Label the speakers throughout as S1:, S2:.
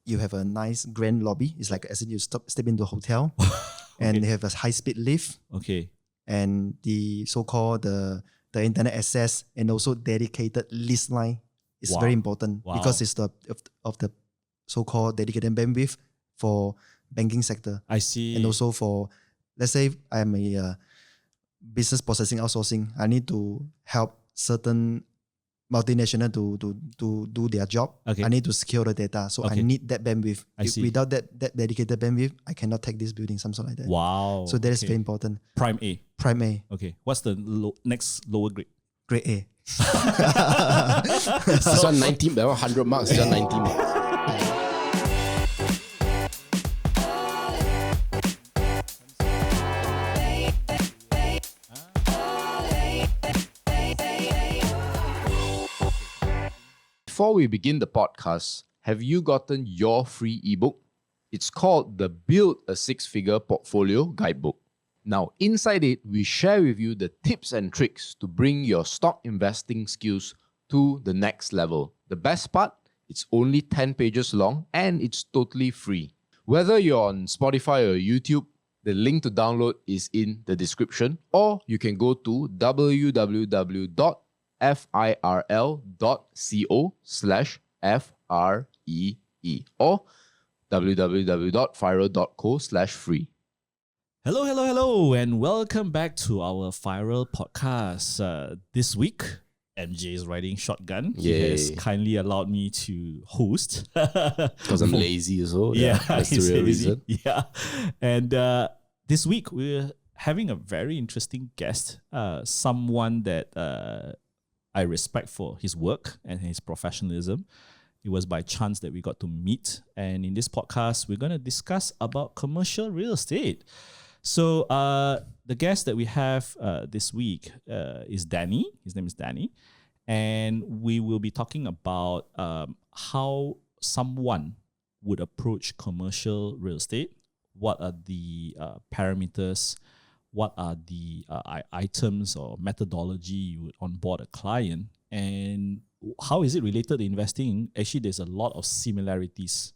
S1: you have a nice grand lobby. It's like as in you step into a hotel, and they have a high-speed lift.
S2: Okay.
S1: And the so-called the internet access and also dedicated list line is very important because it's of the so-called dedicated bandwidth for banking sector.
S2: I see.
S1: And also for, let's say I'm a business processing outsourcing, I need to help certain multinational to do their job.
S2: Okay.
S1: I need to secure the data. So I need that bandwidth. Without that dedicated bandwidth, I cannot take this building, something like that.
S2: Wow.
S1: So that is very important.
S2: Prime A.
S1: Prime A.
S2: Okay. What's the next lower grade?
S1: Grade A.
S3: This one 90, that 100 marks, this one 90 marks. Before we begin the podcast, have you gotten your free ebook? It's called the Build a Six-Figure Portfolio Guidebook. Now, inside it, we share with you the tips and tricks to bring your stock investing skills to the next level. The best part, it's only 10 pages long and it's totally free. Whether you're on Spotify or YouTube, the link to download is in the description, or you can go to www.firl.co/free or www.firl.co/free.
S2: Hello, and welcome back to our FIRL podcast. This week, MJ is riding shotgun.
S3: Yay.
S2: He has kindly allowed me to host.
S3: Because I'm lazy as well.
S2: Yeah,
S3: that's the
S2: he's
S3: real
S2: lazy.
S3: reason.
S2: Yeah, and this week we're having a very interesting guest, someone that I respect for his work and his professionalism. It was by chance that we got to meet, and in this podcast, we're going to discuss about commercial real estate. So the guest that we have this week is Danny. His name is Danny, and we will be talking about how someone would approach commercial real estate. What are the parameters? What are the items or methodology you would onboard a client? And how is it related to investing? Actually, there's a lot of similarities.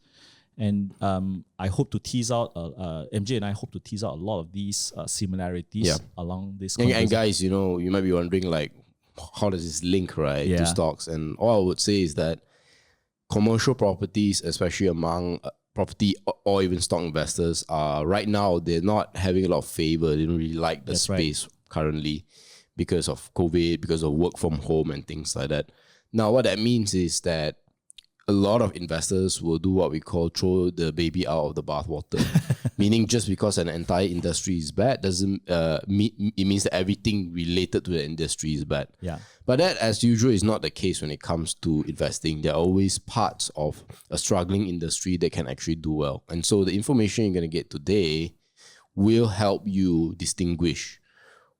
S2: And I hope to tease out, MJ and I hope to tease out a lot of these similarities along this conversation.
S3: And guys, you might be wondering, like, how does this link, right, to stocks? And all I would say is that commercial properties, especially among property or even stock investors, right now, they're not having a lot of favor. They don't really like the space currently because of COVID, because of work from home and things like that. Now, what that means is that a lot of investors will do what we call throw the baby out of the bathwater. Meaning just because an entire industry is bad doesn't mean it means that everything related to the industry is bad.
S2: Yeah.
S3: But that, as usual, is not the case when it comes to investing. There are always parts of a struggling industry that can actually do well. And so the information you're going to get today will help you distinguish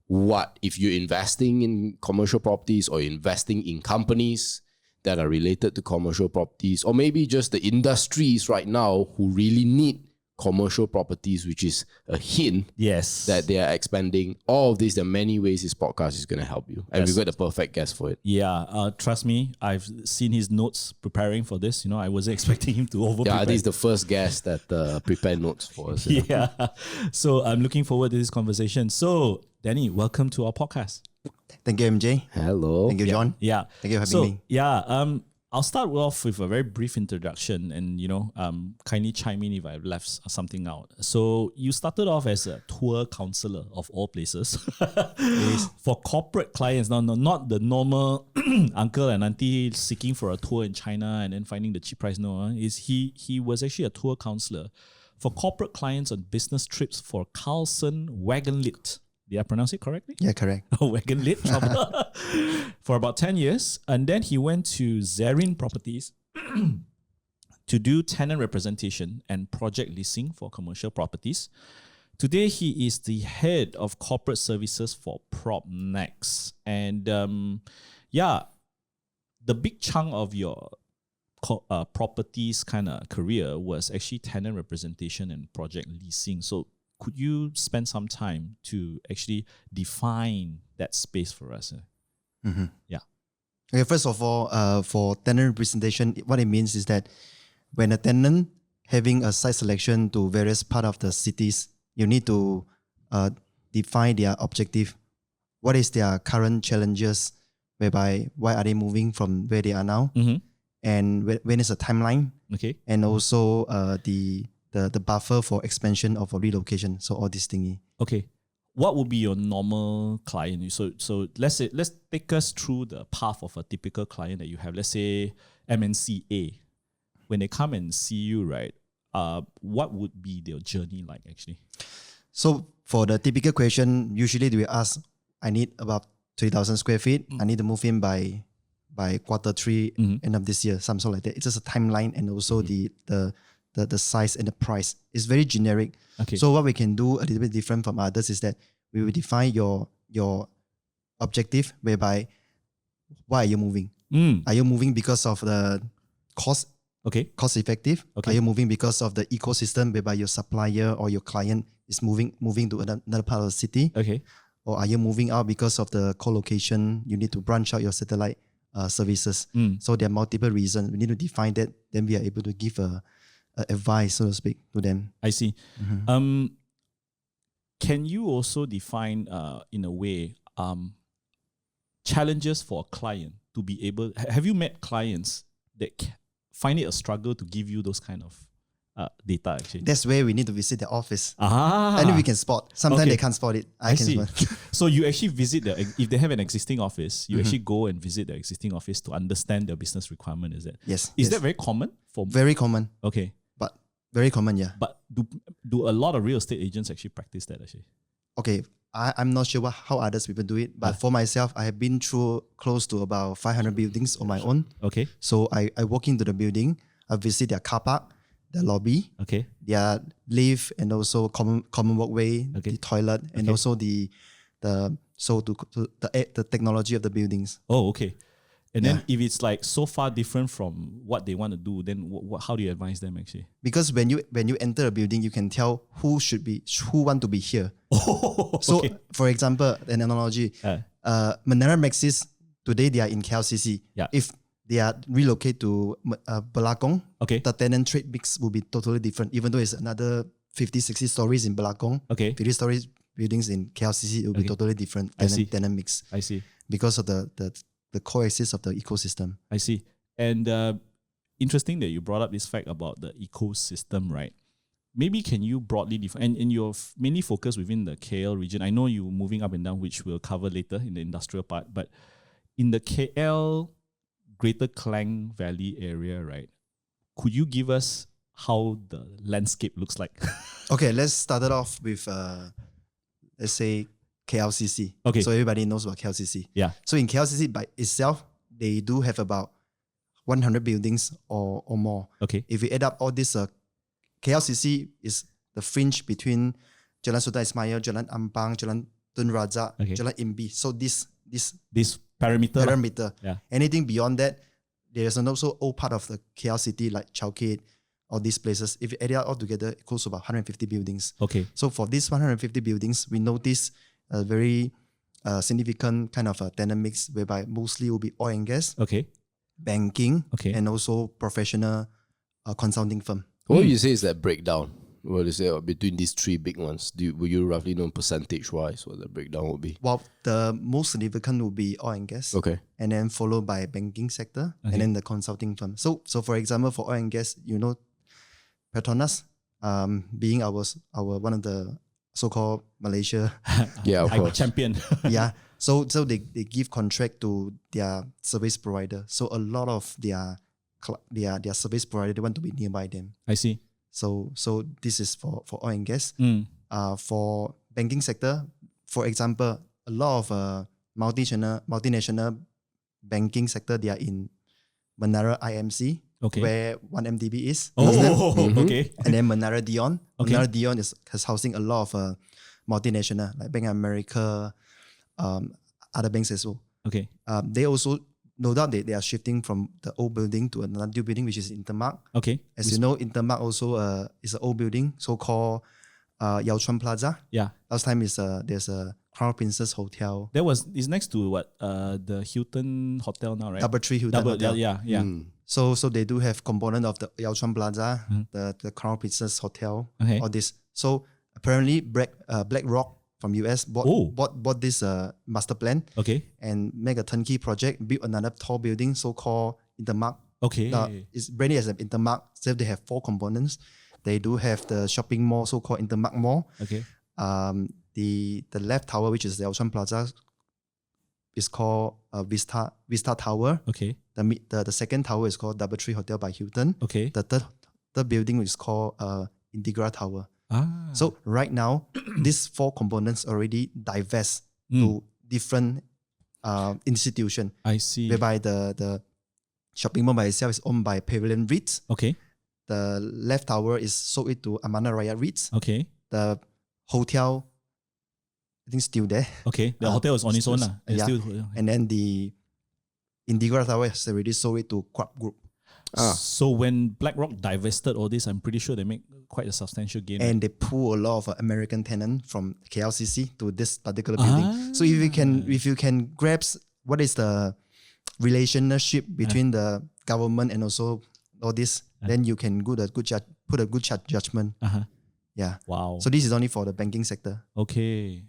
S3: what, if you're investing in commercial properties or investing in companies that are related to commercial properties, or maybe just the industries right now who really need commercial properties, which is a hint that they are expanding. All of this, there are many ways this podcast is going to help you. And we've got the perfect guest for it.
S2: Yeah, trust me, I've seen his notes preparing for this. I wasn't expecting him to over-prepare.
S3: Yeah, this is the first guest that prepared notes for us.
S2: Yeah. So I'm looking forward to this conversation. So, Danny, welcome to our podcast.
S1: Thank you, MJ.
S3: Hello.
S1: Thank you, John.
S2: Yeah.
S1: Thank you for having me.
S2: Yeah. I'll start off with a very brief introduction and, kindly chime in if I've left something out. So you started off as a tour counselor of all places for corporate clients. Now, not the normal uncle and auntie seeking for a tour in China and then finding the cheap price. No, he was actually a tour counselor for corporate clients on business trips for Carlson Wagonlit. Did I pronounce it correctly?
S1: Yeah, correct.
S2: Wagon lit for about 10 years. And then he went to Zarin Properties to do tenant representation and project leasing for commercial properties. Today, he is the head of corporate services for Propnex. And the big chunk of your properties kind of career was actually tenant representation and project leasing. So could you spend some time to actually define that space for us?
S1: Mm-hmm.
S2: Yeah.
S1: Okay, first of all, for tenant representation, what it means is that when a tenant having a site selection to various part of the cities, you need to define their objective. What is their current challenges? Whereby why are they moving from where they are now? And when is the timeline?
S2: Okay.
S1: And also the buffer for expansion or for relocation. So all these thingy.
S2: Okay. What would be your normal client? So let's take us through the path of a typical client that you have. Let's say MNC A. When they come and see you, right? What would be their journey like actually?
S1: So for the typical question, usually we ask, I need about 3,000 square feet. I need to move in by Q3 end of this year, something like that. It's just a timeline and also the size and the price. It's very generic.
S2: Okay.
S1: So what we can do a little bit different from others is that we will define your objective, whereby why are you moving? Are you moving because of the cost?
S2: Okay.
S1: Cost effective?
S2: Okay.
S1: Are you moving because of the ecosystem, whereby your supplier or your client is moving to another part of the city?
S2: Okay.
S1: Or are you moving out because of the co-location? You need to branch out your satellite services. So there are multiple reasons. We need to define that. Then we are able to give a advice, so to speak, to them.
S2: I see. Can you also define, in a way, challenges for a client to be able? Have you met clients that find it a struggle to give you those kind of data actually?
S1: That's where we need to visit the office.
S2: And
S1: then we can spot. Sometimes they can't spot it. I can
S2: see.
S1: spot.
S2: So you actually visit if they have an existing office, you actually go and visit the existing office to understand their business requirement, is it?
S1: Yes.
S2: Is that very common?
S1: Very common.
S2: Okay.
S1: But very common, yeah.
S2: But do a lot of real estate agents actually practice that actually?
S1: Okay. I'm not sure how others people do it, but for myself, I have been through close to about 500 buildings on my own.
S2: Okay.
S1: So I walk into the building, I visit their car park, the lobby,
S2: okay,
S1: their lift, and also common walkway,
S2: okay,
S1: the toilet, and also the technology of the buildings.
S2: Oh, okay. And then if it's like so far different from what they want to do, then how do you advise them actually? Because
S1: when you enter a building, you can tell who want to be here.
S2: Oh,
S1: so
S2: okay.
S1: For example, an analogy, Menara Maxis, today they are in KLCC.
S2: Yeah.
S1: If they are relocated to Belakong,
S2: okay,
S1: the tenant trade mix will be totally different. Even though it's another 50, 60 stories in Belakong,
S2: okay,
S1: 50 stories buildings in KLCC, it will be totally different tenant mix.
S2: I see.
S1: Because of the coexist of the ecosystem.
S2: I see. And interesting that you brought up this fact about the ecosystem, right? Maybe can you broadly define, and you're mainly focused within the KL region. I know you're moving up and down, which we'll cover later in the industrial part, but in the KL Greater Klang Valley area, right? Could you give us how the landscape looks like?
S1: Okay, let's start it off with, let's say, KLCC.
S2: Okay.
S1: So everybody knows about KLCC.
S2: Yeah.
S1: So in KLCC by itself, they do have about 100 buildings or more.
S2: Okay.
S1: If we add up all this, KLCC is the fringe between Jalan Sultan Ismail, Jalan Ampang, Jalan Tun Razak, Jalan Imbi. So this perimeter.
S2: Yeah.
S1: Anything beyond that, there is also all part of the KL city like Chowkit, all these places. If you add it all together, it goes to about 150 buildings.
S2: Okay.
S1: So for these 150 buildings, we notice a very significant kind of a tenant mix, whereby mostly will be oil and gas, banking, and also professional consulting firm.
S3: What would you say is that breakdown? What do you say between these three big ones? Will you roughly know percentage-wise what the breakdown would be?
S1: Well, the most significant will be oil and gas.
S3: Okay.
S1: And then followed by banking sector, and then the consulting firm. So for example, for oil and gas, Petronas, being our one of the so-called Malaysia
S3: of course.
S2: champion.
S1: yeah. So they give contract to their service provider. So a lot of their service provider, they want to be nearby them.
S2: I see.
S1: So this is for oil and gas. For banking sector, for example, a lot of multinational banking sector, they are in Menara IMC, where 1MDB is.
S2: Okay.
S1: And then Menara Dion.
S2: Okay.
S1: Menara Dion is housing a lot of multinational, like Bank of America, other banks as well.
S2: Okay.
S1: They also, no doubt, they are shifting from the old building to another new building, which is Intermark.
S2: Okay.
S1: As you know, Intermark also is an old building, so-called Yao Chuan Plaza.
S2: Yeah.
S1: Last time there's a Crown Princess Hotel.
S2: It's next to what? The Hilton Hotel now, right?
S1: DoubleTree Hilton Hotel.
S2: Yeah.
S1: So they do have component of the Yao-Chuan Plaza, the Crown Princess Hotel, all this. So apparently BlackRock from US bought this master plan and make a turnkey project, build another tall building, so-called Intermark. It's branded as an Intermark. So they have 4 components. They do have the shopping mall, so-called Intermark Mall. The left tower, which is the Yao-Chuan Plaza, is called Vista Tower. The second tower is called DoubleTree Hotel by Hilton. The third building is called Integra Tower. So right now, these 4 components already divest to different institutions.
S2: I see.
S1: Whereby the shopping mall by itself is owned by Pavilion REITs. The left tower is sold it to Amanah Raya REITs. The hotel, I think, still there.
S2: The hotel is on its own.
S1: And then the Integra Tower has already sold it to Quap Group.
S2: So when BlackRock divested all this, I'm pretty sure they make quite a substantial gain.
S1: And they pull a lot of American tenant from KLCC to this particular building. So if you can grasp what is the relationship between the government and also all this, then you can put a good judgment.
S2: Wow.
S1: So this is only for the banking sector.
S2: Okay.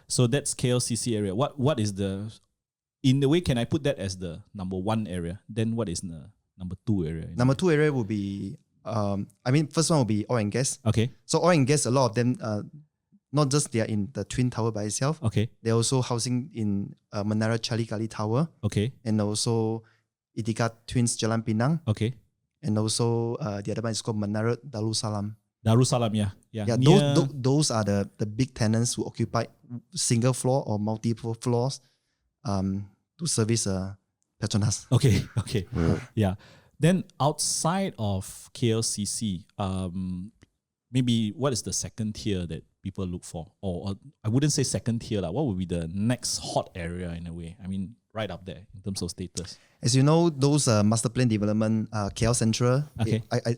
S2: So that's KLCC area. What is the, in a way, can I put that as the number 1 area? Then what is the number 2 area?
S1: Number 2 area will be, first one will be oil and gas. So oil and gas, a lot of them, not just they are in the Twin Tower by itself. They're also housing in Menara Charlie Kali Tower. And also Itika Twins Jalan Pinang. And also the other one is called Menara Darussalam. Those are the big tenants who occupy single floor or multiple floors to service Petronas.
S2: Then outside of KLCC, maybe what is the second tier that people look for? Or I wouldn't say second tier. What would be the next hot area in a way? I mean, right up there in terms of status.
S1: As you know, those master plan development, KL Sentral.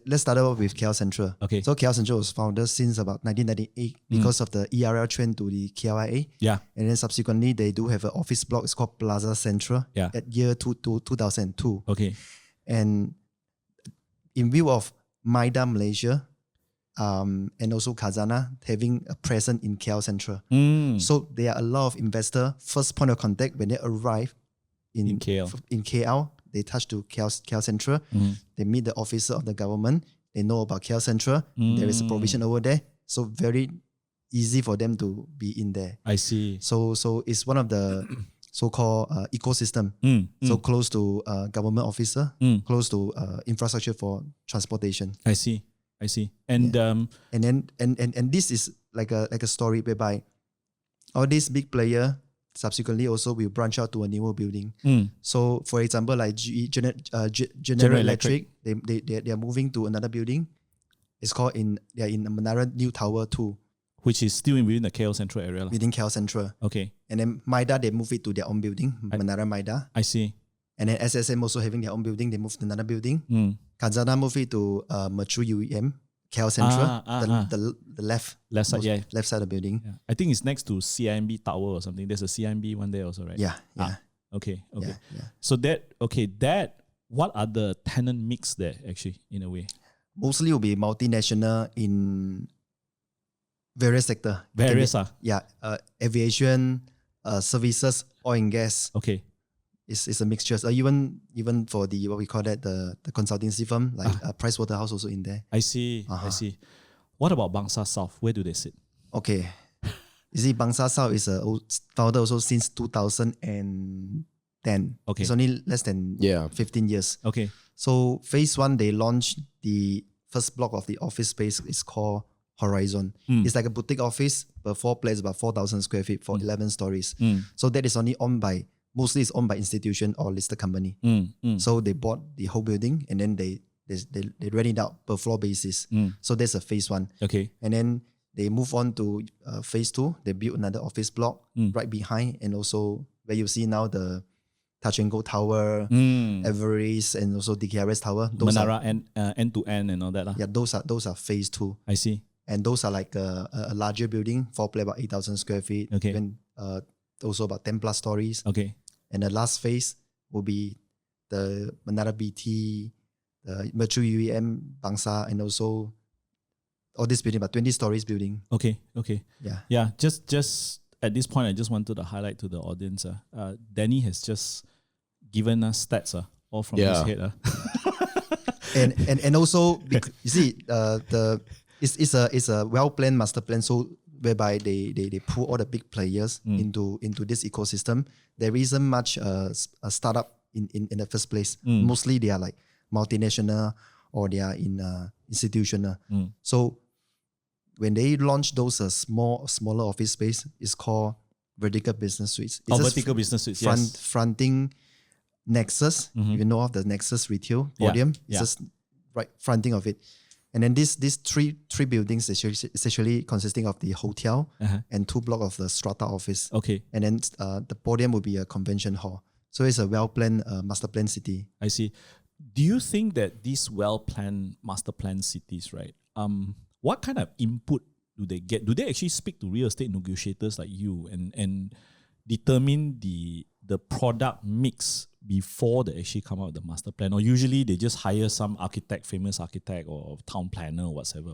S1: Let's start off with KL Sentral. So KL Sentral was founded since about 1998 because of the ERL trend to the KLIA. And then subsequently, they do have an office block. It's called Plaza Central at year 2002. And in view of Maida Malaysia and also Khazanah having a presence in KL Sentral. So there are a lot of investors, first point of contact when they arrive in KL, they touch to KL Sentral. They meet the officer of the government. They know about KL Sentral. There is a provision over there. So very easy for them to be in there.
S2: I see.
S1: So it's one of the so-called ecosystem. So close to government officer, close to infrastructure for transportation.
S2: I see. And
S1: and this is like a story whereby all these big player subsequently also will branch out to a newer building. So for example, like General Electric, they are moving to another building. It's called they are in Menara New Tower 2.
S2: Which is still within the KL Central area.
S1: Within KL Central. And then Maida, they move it to their own building, Menara Maida.
S2: I see.
S1: And then SSM also having their own building, they moved to another building. Khazanah moved it to Mature UEM, KL Central, the left side of the building.
S2: I think it's next to CIMB Tower or something. There's a CIMB one there also, right? Okay. So what are the tenant mix there actually in a way?
S1: Mostly will be multinational in various sectors. Aviation, services, oil and gas. It's a mixture. Even for the what we call that the consultancy firm like Pricewaterhouse also in there.
S2: I see. What about Bangsar South? Where do they sit?
S1: You see, Bangsar South is founded also since 2010. It's only less than 15 years. So phase 1 they launched the first block of the office space. It's called Horizon. It's like a boutique office, but 4 places, about 4,000 square feet for 11 stories. So that is mostly it's owned by institution or listed company. So they bought the whole building and then they rent it out per floor basis. So that's a phase 1. And then they move on to phase 2. They built another office block right behind, and also where you see now the Touch and Go Tower, Everest, and also DKRS Tower. Those
S2: Menara end to end and all that.
S1: Those are phase 2.
S2: I see.
S1: And those are like a larger building, 4 play about 8,000 square feet. Even also about 10 plus stories.
S2: Okay.
S1: And the last phase will be the Menara BT, the Mercu UEM, Bangsar, and also all this building, but 20 stories building.
S2: Okay.
S1: Yeah.
S2: Just at this point, I just wanted to highlight to the audience. Danny has just given us stats all from his head.
S1: And also, you see, it's a well planned master plan. So whereby they pull all the big players into this ecosystem. There isn't much a startup in the first place. Mostly they are like multinational or they are in institutional. So when they launch those smaller office space, it's called vertical business suites. It's
S2: vertical business suites.
S1: Fronting Nexus. If you know of the Nexus retail podium, it's just right fronting of it. And then these three buildings is actually consisting of the hotel and 2 blocks of the Strata office.
S2: Okay.
S1: And then the podium will be a convention hall. So it's a well-planned master plan city.
S2: I see. Do you think that these well-planned master plan cities, right? What kind of input do they get? Do they actually speak to real estate negotiators like you and determine the product mix before they actually come out with the master plan? Or usually they just hire some famous architect or town planner or whatever.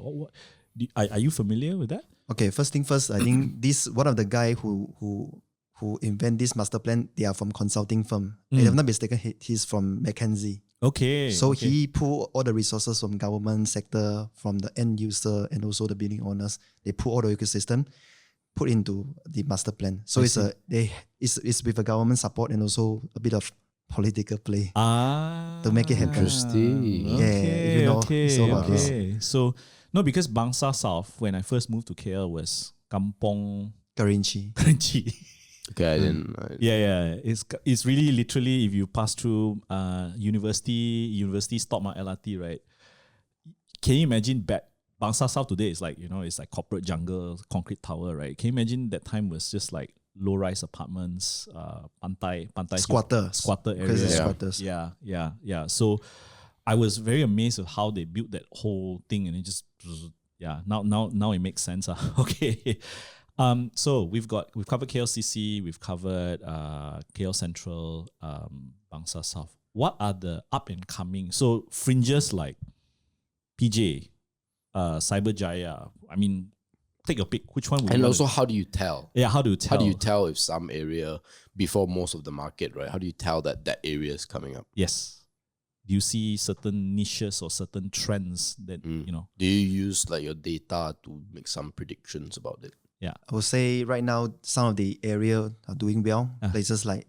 S2: Are you familiar with that?
S1: Okay, first thing first, I think this one of the guy who invent this master plan, they are from consulting firm. If I'm not mistaken, he's from McKinsey.
S2: Okay.
S1: So he pull all the resources from government sector, from the end user and also the building owners. They pull all the ecosystem, put into the master plan. So it's with a government support and also a bit of political play to make it happen.
S3: Interesting.
S2: Okay. So no, because Bangsar South, when I first moved to KL, was Kampong
S1: Kerinci.
S3: Okay, I didn't.
S2: Yeah. It's really literally if you pass through university stop my LRT, right? Can you imagine Bangsar South today is like, it's like corporate jungle, concrete tower, right? Can you imagine that time was just like low-rise apartments, pantai squatter area.
S1: Squatters.
S2: Yeah. So I was very amazed at how they built that whole thing, and it just now it makes sense. Okay. So we've covered KLCC, we've covered KL Sentral, Bangsar South. What are the up and coming? So fringes like PJ, Cyberjaya. I mean, take your pick. Which one?
S3: And also, how do you tell?
S2: Yeah, how do you tell?
S3: How do you tell if some area before most of the market, right? How do you tell that area is coming up?
S2: Yes. Do you see certain niches or certain trends that
S3: Do you use like your data to make some predictions about it?
S2: Yeah,
S1: I would say right now some of the area are doing well. Places like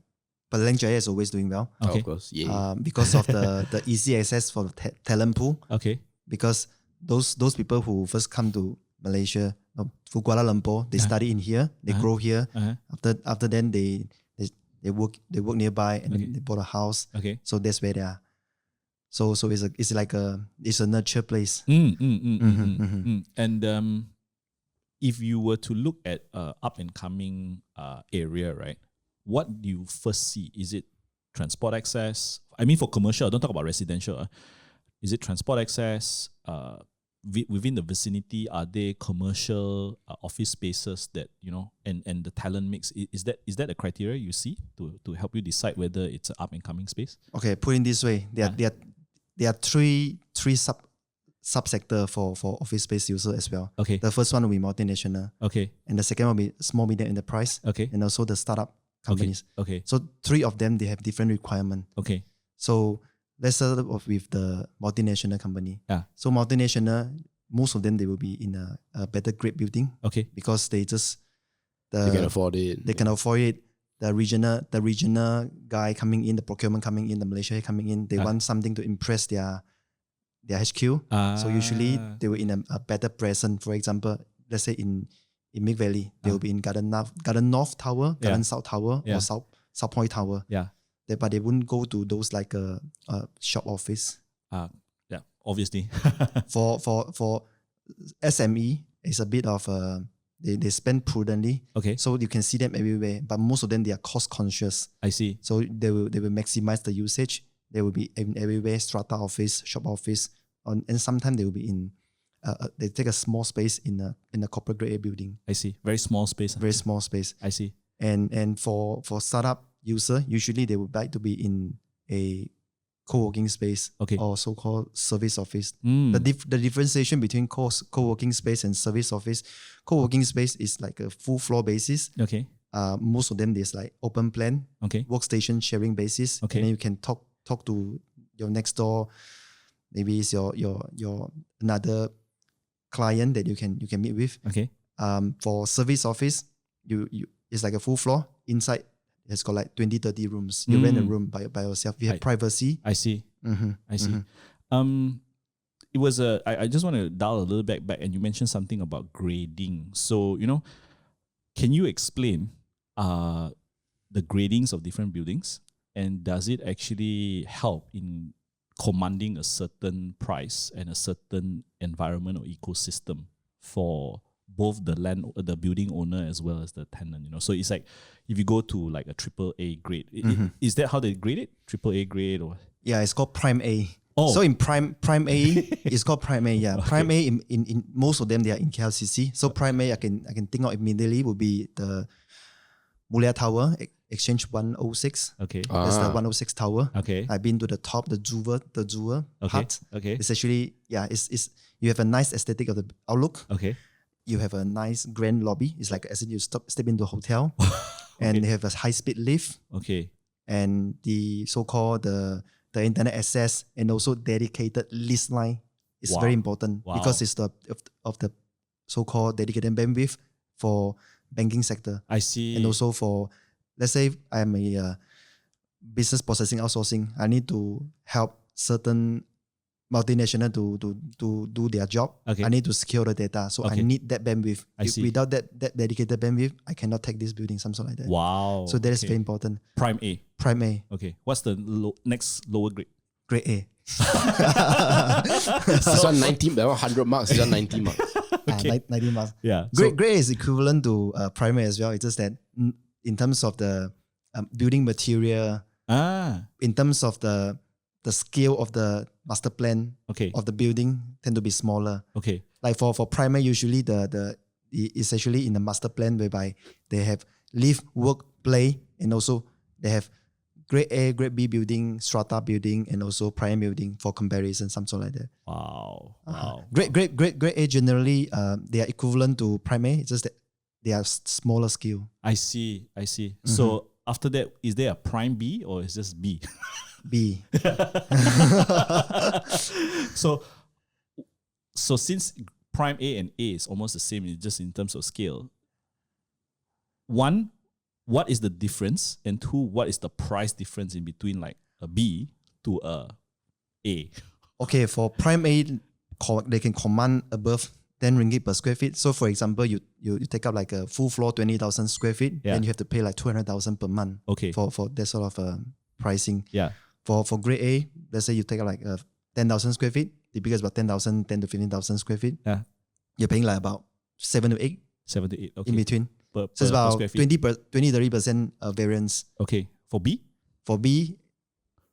S1: Penang Jaya is always doing well.
S2: Okay.
S3: Of course, yeah.
S1: Because of the easy access for the talent pool.
S2: Okay.
S1: Because those people who first come to Malaysia, to Kuala Lumpur, they study in here, they grow here. After then they work nearby and then they bought a house.
S2: Okay.
S1: So that's where they are. So it's a nurture place.
S2: And if you were to look at up and coming area, right? What do you first see? Is it transport access? I mean, for commercial, don't talk about residential. Is it transport access? Within the vicinity, are there commercial office spaces that and the talent mix? Is that a criteria you see to help you decide whether it's an up and coming space?
S1: Okay, put it this way, there are three subsector for office space user as well.
S2: Okay.
S1: The first one will be multinational.
S2: Okay.
S1: And the second one will be small medium enterprise.
S2: Okay.
S1: And also the startup companies.
S2: Okay.
S1: So 3 of them, they have different requirement.
S2: Okay.
S1: So let's start off with the multinational company.
S2: Yeah.
S1: So multinational, most of them, they will be in a better grade building.
S2: Okay.
S1: Because they can
S3: afford it.
S1: They can afford it. The regional guy coming in, the procurement coming in, the Malaysia coming in, they want something to impress their HQ. So usually they were in a better present. For example, let's say in Mid Valley, they will be in Garden North Tower, Garden South Tower, or South Point Tower.
S2: Yeah.
S1: But they wouldn't go to those like a shop office.
S2: Yeah, obviously.
S1: For SME, it's a bit of they spend prudently.
S2: Okay.
S1: So you can see them everywhere, but most of them, they are cost conscious.
S2: I see.
S1: So they will maximize the usage. They will be in everywhere, Strata office, shop office, and sometimes they will be in. They take a small space in a corporate grade A building.
S2: I see. Very small space.
S1: Very small space.
S2: I see.
S1: And for startup user, usually they would like to be in a co-working space or so-called service office. The differentiation between co-working space and service office, co-working space is like a full floor basis.
S2: Okay.
S1: Most of them there's like open plan, workstation sharing basis, and then you can talk to your next door. Maybe it's your another client that you can meet with.
S2: Okay.
S1: For service office, you it's like a full floor. Inside it's got like 20-30 rooms. You rent a room by yourself. You have privacy.
S2: I see. I see. It was I just want to dial a little back, and you mentioned something about grading. So, can you explain the gradings of different buildings, and does it actually help in commanding a certain price and a certain environment or ecosystem for both the building owner as well as the tenant? So it's like if you go to like a AAA grade, is that how they grade it? AAA grade or?
S1: Yeah, it's called Prime A.
S2: Oh.
S1: So in Prime A, it's called Prime A. Yeah, Prime A in most of them they are in KLCC. So Prime A I can think of immediately would be the Mulia Tower, Exchange 106.
S2: Okay.
S1: That's the 106 tower.
S2: Okay.
S1: I've been to the top, the jewel part.
S2: Okay.
S1: It's actually it's you have a nice aesthetic of the outlook.
S2: Okay.
S1: You have a nice grand lobby. It's like as in you step into a hotel, and they have a high speed lift.
S2: Okay.
S1: And the so-called the internet access and also dedicated list line is very important because it's of the so-called dedicated bandwidth for banking sector.
S2: I see.
S1: And also for, let's say I'm a business processing outsourcing, I need to help certain multinational to do their job.
S2: Okay.
S1: I need to secure the data. So I need that bandwidth.
S2: I see.
S1: Without that dedicated bandwidth, I cannot take this building, something like that.
S2: Wow.
S1: So that is very important.
S2: Prime A.
S1: Prime A.
S2: Okay. What's the next lower grade?
S1: Grade A.
S3: This one 90, that one 100 marks, this one 90 marks.
S2: Okay.
S1: 90 marks.
S2: Yeah.
S1: Grade A is equivalent to Prime A as well. It's just that in terms of the building material, in terms of the scale of the master plan of the building tend to be smaller.
S2: Okay.
S1: Like for Prime A, usually it's actually in the master plan whereby they have live, work, play, and also they have grade A, grade B building, strata building, and also prime building for comparison, something like that.
S2: Wow.
S1: Grade A generally they are equivalent to prime A. It's just that they are smaller scale.
S2: I see. So after that, is there a prime B or is just B?
S1: B.
S2: So since prime A and A is almost the same, just in terms of scale. One, what is the difference? And two, what is the price difference in between like a B to a A?
S1: Okay, for prime A, they can command above 10 ringgit per square feet. So for example, you take up like a full floor 20,000 square feet, then you have to pay like 200,000 per month.
S2: Okay.
S1: For that sort of pricing.
S2: Yeah.
S1: For grade A, let's say you take up like 10,000 square feet, typically it's about 10,000, 10 to 15,000 square feet.
S2: Yeah.
S1: You're paying like about 7 to 8.
S2: 7 to 8. Okay.
S1: In between.
S2: So
S1: it's about 20-30% variance.
S2: Okay. For B?
S1: For B,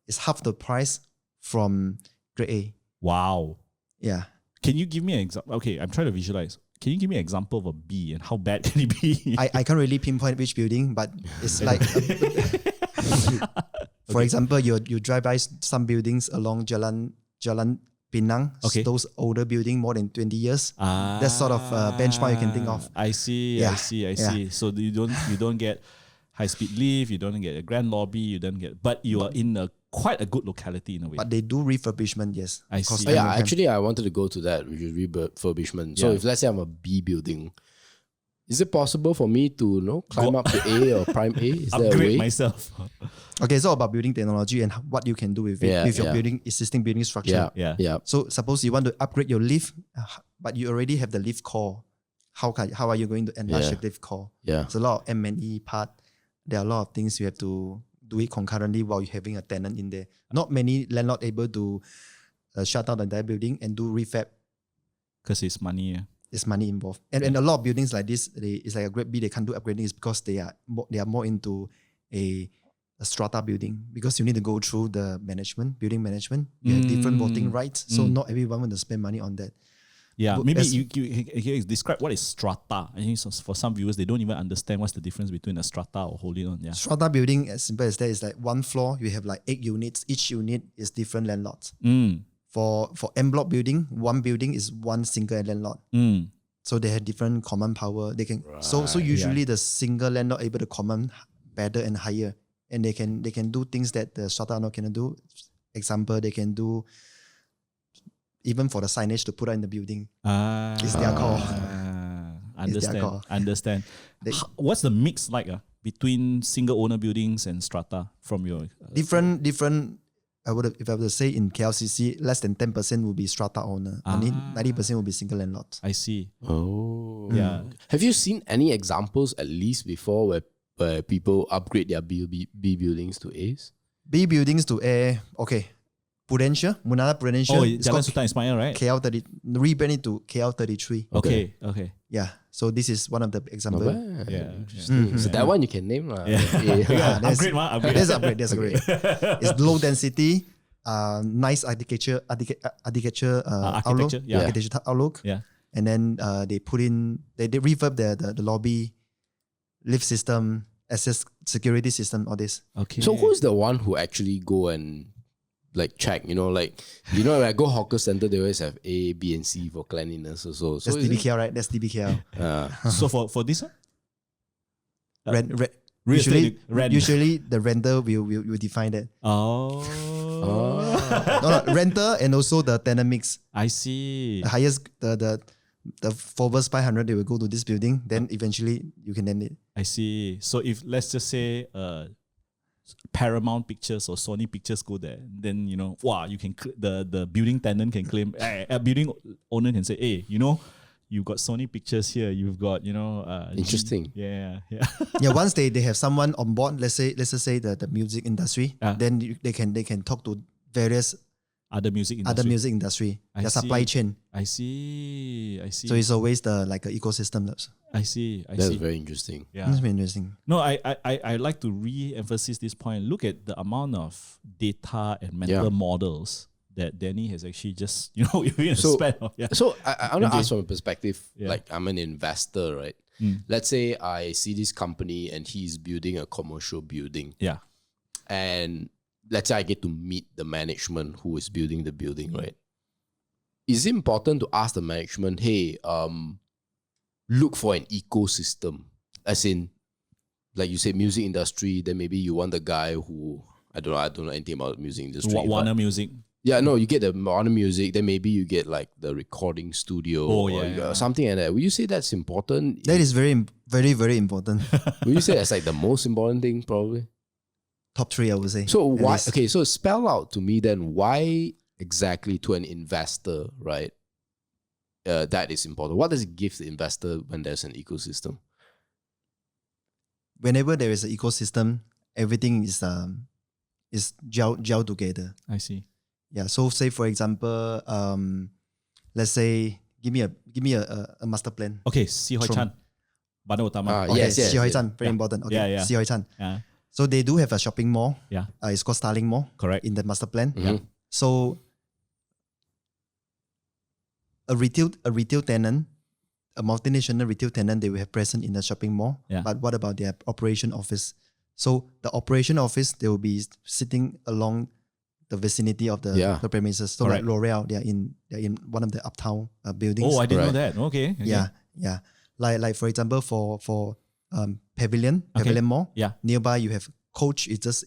S1: it's half the price from grade A.
S2: Wow.
S1: Yeah.
S2: Can you give me an example? Okay, I'm trying to visualize. Can you give me an example of a B and how bad can it be?
S1: I can't really pinpoint which building, but it's like... For example, you drive by some buildings along Jalan Pinang, those older building more than 20 years. That's sort of benchmark you can think of.
S2: I see. So you don't get high-speed lift, you don't get a grand lobby, but you are in quite a good locality in a way.
S1: But they do refurbishment, yes.
S2: I see.
S3: Yeah, actually I wanted to go to that, which is refurbishment. So if let's say I'm a B building, is it possible for me to climb up to A or prime A? Is there a way?
S2: Upgrade myself.
S1: Okay, it's all about building technology and what you can do with it, with your existing building structure.
S2: Yeah.
S1: So suppose you want to upgrade your lift, but you already have the lift core. How are you going to enlarge the lift core?
S3: Yeah.
S1: It's a lot of M&E part. There are a lot of things you have to do it concurrently while you're having a tenant in there. Not many landlords able to shut down the entire building and do refab.
S2: Because it's money.
S1: There's money involved. And a lot of buildings like this, it's like a grade B, they can't do upgrading is because they are more into a strata building because you need to go through the building management. You have different voting rights. So not everyone want to spend money on that.
S2: Yeah, maybe you describe what is strata. I think for some viewers, they don't even understand what's the difference between a strata or holding on. Yeah.
S1: Strata building, as simple as that, is like one floor, you have like 8 units. Each unit is different landlords. For en block building, one building is one single landlord. So they have different command power. They can so usually the single landlord able to command better and higher, and they can do things that the strata not cannot do. Example, they can do even for the signage to put out in the building. It's their call.
S2: Understand. What's the mix like between single owner buildings and strata from your
S1: different? If I were to say in KLCC, less than 10% will be strata owner. Only 90% will be single landlord.
S2: I see.
S3: Oh,
S2: yeah.
S3: Have you seen any examples at least before where people upgrade their B buildings to A's?
S1: B buildings to A. Okay. Prudential, Munara Prudential.
S2: Oh, Jalan Sultan Ismail, right?
S1: KL30, rebrand it to KL33.
S2: Okay.
S1: Yeah, so this is one of the examples.
S2: Yeah.
S3: So that one you can name.
S2: Upgrade.
S1: That's great. It's low density, nice architecture outlook.
S2: Yeah.
S1: And then they put in, they refurb the lobby, lift system, access security system, all this.
S2: Okay.
S3: So who's the one who actually go and like check, when I go hawker center, they always have A, B, and C for cleanliness also. So
S1: that's DBKL, right? That's DBKL.
S2: So for this one?
S1: Usually the renter will define that.
S2: Oh.
S1: No, renter and also the tenant mix.
S2: I see.
S1: The highest, the 4 verse 500, they will go to this building. Then eventually you can name it.
S2: I see. So if let's just say Paramount Pictures or Sony Pictures go there, then you can the building tenant can claim, building owner can say, hey, you've got Sony Pictures here, you've got
S3: interesting.
S2: Yeah.
S1: Once they have someone on board, let's just say the music industry, then they can talk to various
S2: other music
S1: industry, the supply chain.
S2: I see.
S1: So it's always like an ecosystem.
S2: I see.
S3: That's very interesting.
S2: Yeah.
S1: That's very interesting.
S2: No, I like to re-emphasize this point. Look at the amount of data and mental models that Danny has actually just, spent.
S3: So I want to ask from a perspective, like I'm an investor, right? Let's say I see this company and he's building a commercial building.
S2: Yeah.
S3: And let's say I get to meet the management who is building the building, right? Is it important to ask the management, hey, look for an ecosystem? As in, like you say, music industry, then maybe you want the guy who, I don't know anything about music industry.
S2: Warner Music.
S3: Yeah, no, you get the Warner Music, then maybe you get like the recording studio or something like that. Would you say that's important?
S1: That is very, very, very important.
S3: Would you say that's like the most important thing, probably?
S1: Top 3, I would say.
S3: So why? Okay, so spell out to me then why exactly to an investor, right? That is important. What does it give the investor when there's an ecosystem?
S1: Whenever there is an ecosystem, everything is gel together.
S2: I see.
S1: Yeah. So say for example, let's say give me a master plan.
S2: Okay, Si Hoi Chan, Bandar Utama.
S3: Yes.
S1: Si Hoi Chan, very important. Okay, Si Hoi Chan.
S2: Yeah.
S1: So they do have a shopping mall.
S2: Yeah.
S1: It's called Starling Mall.
S2: Correct.
S1: In the master plan.
S3: Yeah.
S1: So a retail tenant, a multinational retail tenant, they will have present in the shopping mall.
S2: Yeah.
S1: But what about their operation office? So the operation office, they will be sitting along the vicinity of the premises. So
S2: correct.
S1: like L'Oreal, they are in one of the uptown buildings.
S2: Oh, I didn't know that. Okay.
S1: Yeah. Like for example, for Pavilion Mall.
S2: Yeah.
S1: Nearby you have Coach. It's just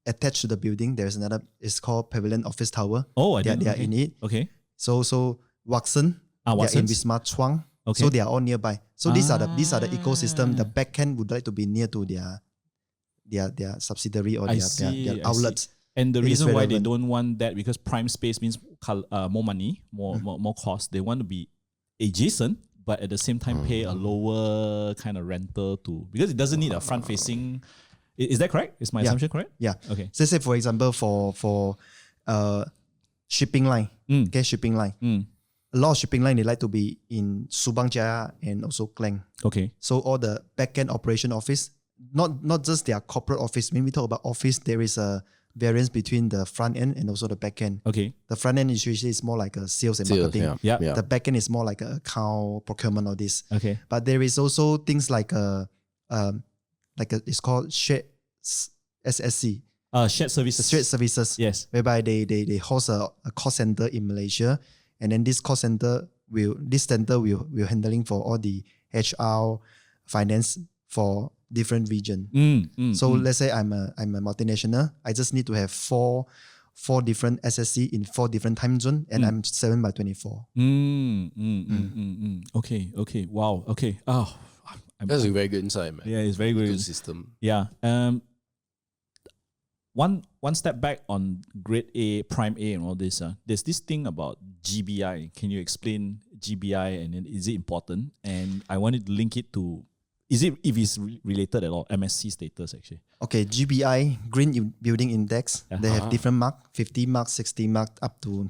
S1: attached to the building. There's another. It's called Pavilion Office Tower.
S2: Oh,
S1: they are in it.
S2: Okay.
S1: So Watson. They are in Wisma Chuang.
S2: Okay.
S1: So they are all nearby. So these are the ecosystem. The backend would like to be near to their subsidiary or their outlets.
S2: And the reason why they don't want that, because prime space means more money, more cost. They want to be adjacent, but at the same time pay a lower kind of rental to, because it doesn't need a front facing. Is that correct? Is my assumption correct?
S1: Yeah.
S2: Okay.
S1: So say for example for shipping line. Okay, shipping line. A lot of shipping line, they like to be in Subang Jaya and also Klang.
S2: Okay.
S1: So all the back-end operation office, not just their corporate office. When we talk about office, there is a variance between the front end and also the back end.
S2: Okay.
S1: The front end usually is more like a sales and marketing.
S2: Yeah.
S1: The back end is more like a account procurement or this.
S2: Okay.
S1: But there is also things like it's called shared SSC.
S2: Shared services.
S1: Shared services.
S2: Yes.
S1: Whereby they host a cost center in Malaysia, and then this center will handling for all the HR, finance for different region. So let's say I'm a multinational. I just need to have four different SSC in 4 different time zone, and I'm 7/24.
S2: Okay. Wow. Okay. Oh,
S3: that's a very good insight, man.
S2: Yeah, it's very good
S3: system.
S2: Yeah. One step back on grade A, prime A, and all this. There's this thing about GBI. Can you explain GBI, and then is it important? And I wanted to link it to, if it's related at all, MSC status actually. Okay,
S1: GBI, Green Building Index. They have different marks, 50 marks, 60 marks, up to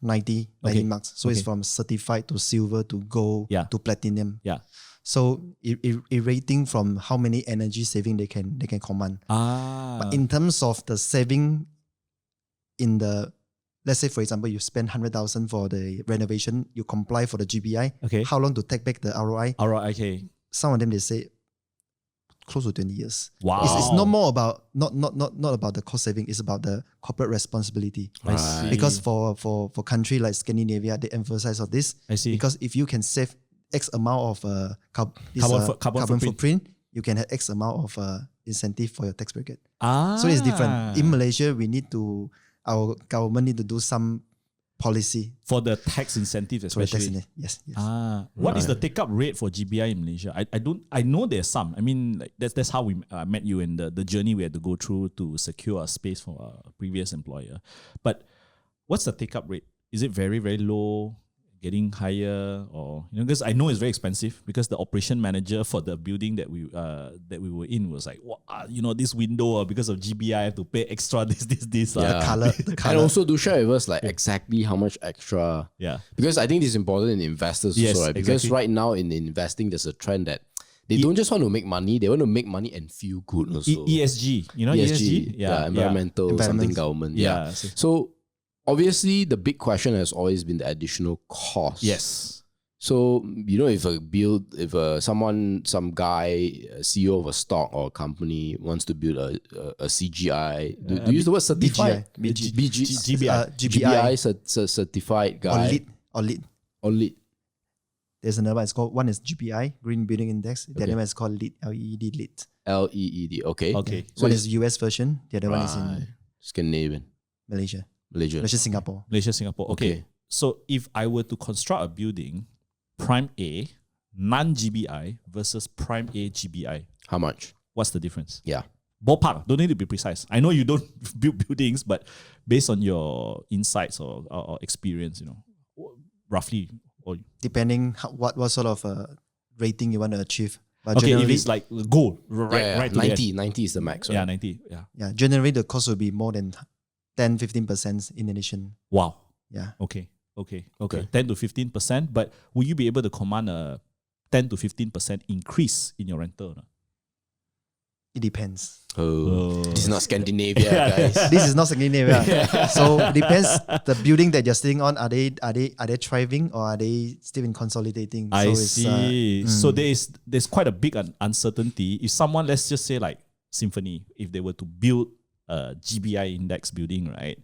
S1: 90 marks. So it's from certified to silver to gold to platinum. Yeah. So it rating from how many energy saving they can command. But in terms of the saving in the, let's say for example, you spend 100,000 for the renovation, you comply for the GBI. Okay. How long to take back the ROI? ROI, okay. Some of them they say close to 20 years. Wow. It's not more about not about the cost saving, it's about the corporate responsibility. I see. Because for country like Scandinavia, they emphasize on this. I see. Because if you can save X amount of carbon footprint, you can have X amount of incentive for your tax bracket. So it's different. In Malaysia, our government need to do some policy
S2: for the tax incentive, especially.
S1: Yes.
S2: What is the take-up rate for GBI in Malaysia? I know there's some. I mean, like that's how we met you, and the journey we had to go through to secure a space for our previous employer. But what's the take-up rate? Is it very, very low? Getting higher, or because I know it's very expensive, because the operation manager for the building that we were in was like, this window, because of GBI I have to pay extra this.
S1: The color.
S3: And also do share with us like exactly how much extra. Yeah. Because I think this is important in investors also, right? Because right now in investing there's a trend that they don't just want to make money, they want to make money and feel good also.
S2: ESG, ESG?
S3: Yeah, environmental, something government. Yeah. So obviously, the big question has always been the additional cost.
S2: Yes.
S3: So, if some guy, CEO of a stock or a company wants to build a CGI, do you use the word certified? GBI certified guy.
S1: Or LEED. There's another one, one is GBI, Green Building Index. The other one is called LEED, LEED.
S3: LEED, okay.
S1: So one is US version, the other one is in
S3: Scandinavian.
S1: Malaysia, Singapore.
S2: Okay. So if I were to construct a building, Prime A, non-GBI versus Prime A GBI,
S3: how much?
S2: What's the difference?
S3: Yeah.
S2: Ballpark, don't need to be precise. I know you don't build buildings, but based on your insights or experience, roughly. Or
S1: depending what sort of rating you want to achieve. But
S2: okay, if it's like gold, right?
S3: 90 is the max. Right?
S2: Yeah, 90.
S1: Yeah. Generally, the cost will be more than 10-15% in addition.
S2: Wow.
S1: Yeah.
S2: Okay. 10 to 15%. But will you be able to command a 10 to 15% increase in your rental? No?
S1: It depends.
S3: This is not Scandinavia, guys.
S1: This is not Scandinavia. So it depends. The building that you're sitting on, are they thriving or are they still in consolidating?
S2: I see. So there's quite a big uncertainty. If someone, let's just say like Symphony, if they were to build a GBI index building, right?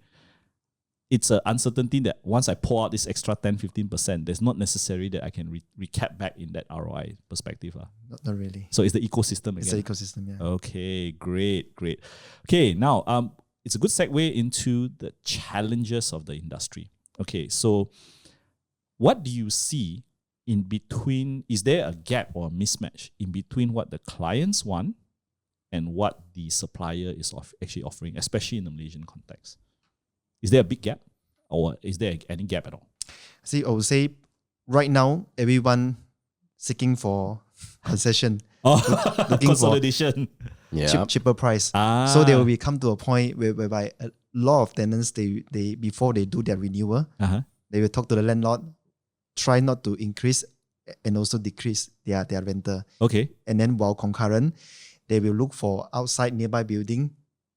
S2: It's an uncertainty that once I pour out this extra 10-15%, there's not necessary that I can recap back in that ROI perspective.
S1: Not really.
S2: So it's the ecosystem again.
S1: It's the ecosystem, yeah.
S2: Okay, great. Okay, now it's a good segue into the challenges of the industry. Okay, so what do you see in between? Is there a gap or a mismatch in between what the clients want and what the supplier is actually offering, especially in the Malaysian context? Is there a big gap, or is there any gap at all?
S1: See, I would say right now, everyone seeking for concession, looking
S2: consolidation,
S1: for cheaper price. So they will come to a point whereby a lot of tenants, they before they do their renewal, they will talk to the landlord, try not to increase and also decrease their rental.
S2: Okay.
S1: And then while concurrent, they will look for outside nearby building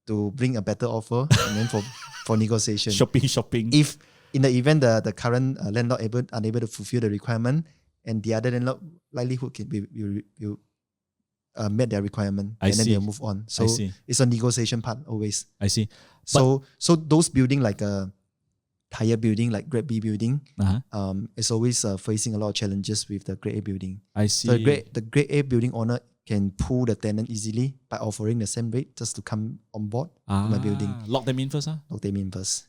S1: to bring a better offer and then for negotiation.
S2: Shopping.
S1: If in the event the current landlord unable to fulfill the requirement, and the other landlord likelihood can be will met their requirement, and then they'll move on. So it's a negotiation part always.
S2: I see.
S1: So those building like a higher building like Grade B building, it's always facing a lot of challenges with the Grade A building.
S2: I see.
S1: So the Grade A building owner can pull the tenant easily by offering the same rate just to come on board to my building.
S2: Lock them in first,
S1: Lock them in first.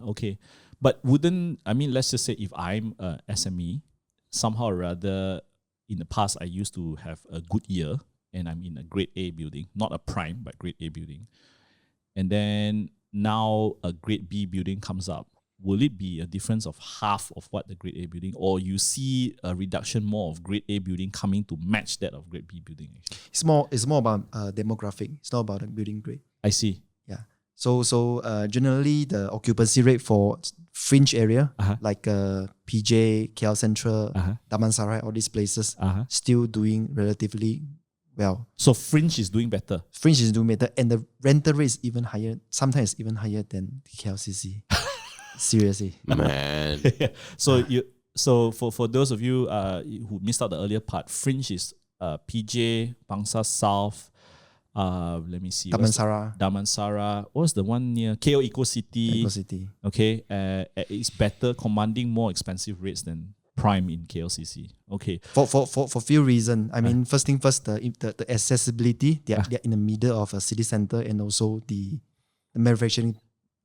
S2: Okay. But let's just say if I'm a SME, somehow or rather, in the past, I used to have a good year and I'm in a Grade A building, not a prime, but Grade A building. And then now a Grade B building comes up. Will it be a difference of half of what the Grade A building, or you see a reduction more of Grade A building coming to match that of Grade B building? Actually?
S1: It's more about demographic. It's not about the building grade.
S2: I see.
S1: Yeah. So generally the occupancy rate for fringe area like PJ, KL Central, Damansara, all these places still doing relatively well.
S2: So Fringe is doing better.
S1: Fringe is doing better, and the rental rate is even higher. Sometimes even higher than KLCC. Seriously,
S3: man.
S2: So for those of you who missed out the earlier part, Fringe is PJ, Bangsar South. Let me see. Damansara. What's the one near KL Eco City? Okay. It's better, commanding more expensive rates than prime in KLCC. Okay.
S1: For few reasons. I mean, first thing first, the accessibility. They're in the middle of a city center, and also the manufacturing,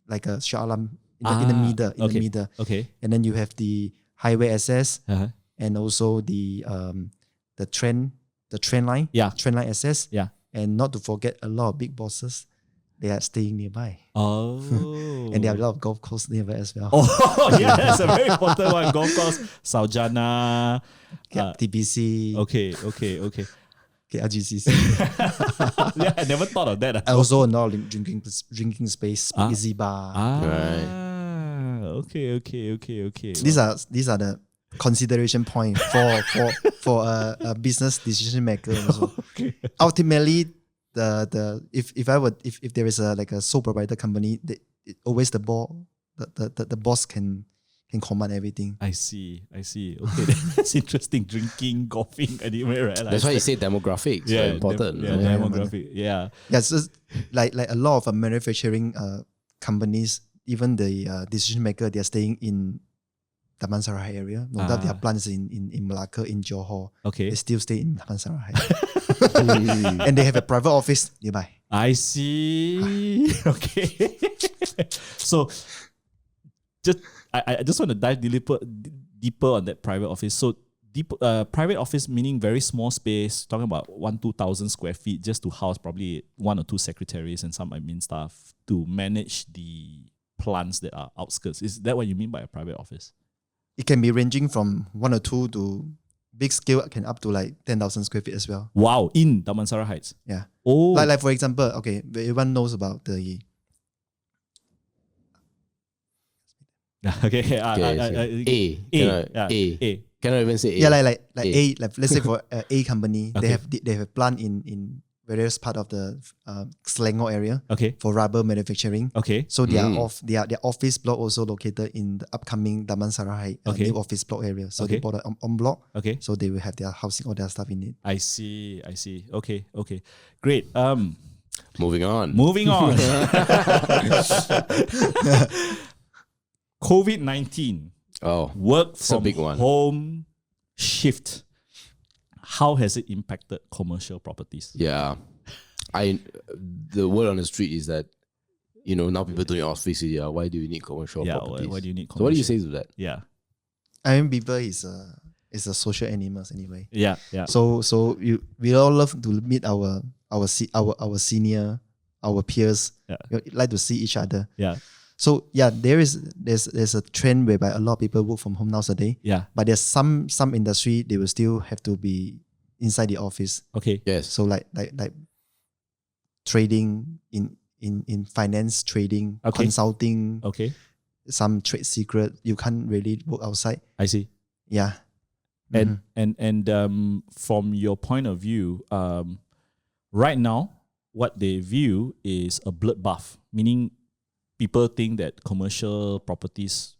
S1: like a Shah Alam in the middle.
S2: Okay.
S1: And then you have the highway access, and also the train line.
S2: Yeah.
S1: Train line access.
S2: Yeah.
S1: And not to forget, a lot of big bosses, they are staying nearby.
S2: Oh.
S1: And there are a lot of golf courses nearby as well.
S2: Oh, yeah, that's a very important one. Golf course, Saujana.
S1: TBC.
S2: Okay.
S1: LGCC.
S2: Yeah, I never thought of that.
S1: Also, now drinking space, Easy Bar.
S3: Right.
S2: Okay.
S1: These are the consideration point for a business decision maker also.
S2: Okay.
S1: Ultimately, if there is a sole provider company, always the boss can command everything.
S2: I see. Okay, that's interesting. Drinking, golfing, anyway, right?
S3: That's why you say demographics. Yeah, important.
S2: Demographic. Yeah.
S1: Yeah, so like a lot of manufacturing companies, even the decision maker, they are staying in Damansara area. No doubt their plants in Malacca, in Johor.
S2: Okay.
S1: They still stay in Damansara. And they have a private office nearby.
S2: I see. Okay. So I just want to dive deeper on that private office. So private office meaning very small space, talking about 1,000-2,000 square feet, just to house probably 1 or 2 secretaries and some admin staff to manage the plants that are outskirts. Is that what you mean by a private office?
S1: It can be ranging from 1 or 2 to big scale, can up to like 10,000 square feet as well.
S2: Wow, in Damansara Heights.
S1: Yeah.
S2: Oh.
S1: Like for example, okay, everyone knows about the
S2: okay.
S3: A. Cannot even say A.
S1: Yeah, like A. Like let's say for A company, they have a plant in various part of the Selangor area.
S2: Okay.
S1: For rubber manufacturing.
S2: Okay.
S1: So their office block also located in the upcoming Damansara new office block area. So they bought an en bloc.
S2: Okay.
S1: So they will have their housing, all their stuff in it.
S2: I see. Okay. Great.
S3: Moving on.
S2: COVID-19.
S3: Oh,
S2: work
S3: it's a big one.
S2: Home shift. How has it impacted commercial properties?
S3: Yeah. The word on the street is that, now people doing office, why do you need commercial properties?
S2: Why do you need commercial?
S3: So what do you say to that?
S2: Yeah.
S1: I mean, people is a social animals anyway.
S2: Yeah.
S1: So we all love to meet our senior, our peers.
S2: Yeah.
S1: We like to see each other.
S2: Yeah.
S1: So yeah, there's a trend whereby a lot of people work from home nowadays.
S2: Yeah.
S1: But there's some industry, they will still have to be inside the office.
S2: Okay.
S3: Yes.
S1: So like trading in finance, trading, consulting.
S2: Okay.
S1: Some trade secret, you can't really work outside.
S2: I see.
S1: Yeah.
S2: And from your point of view, right now, what they view is a bloodbath, meaning people think that commercial properties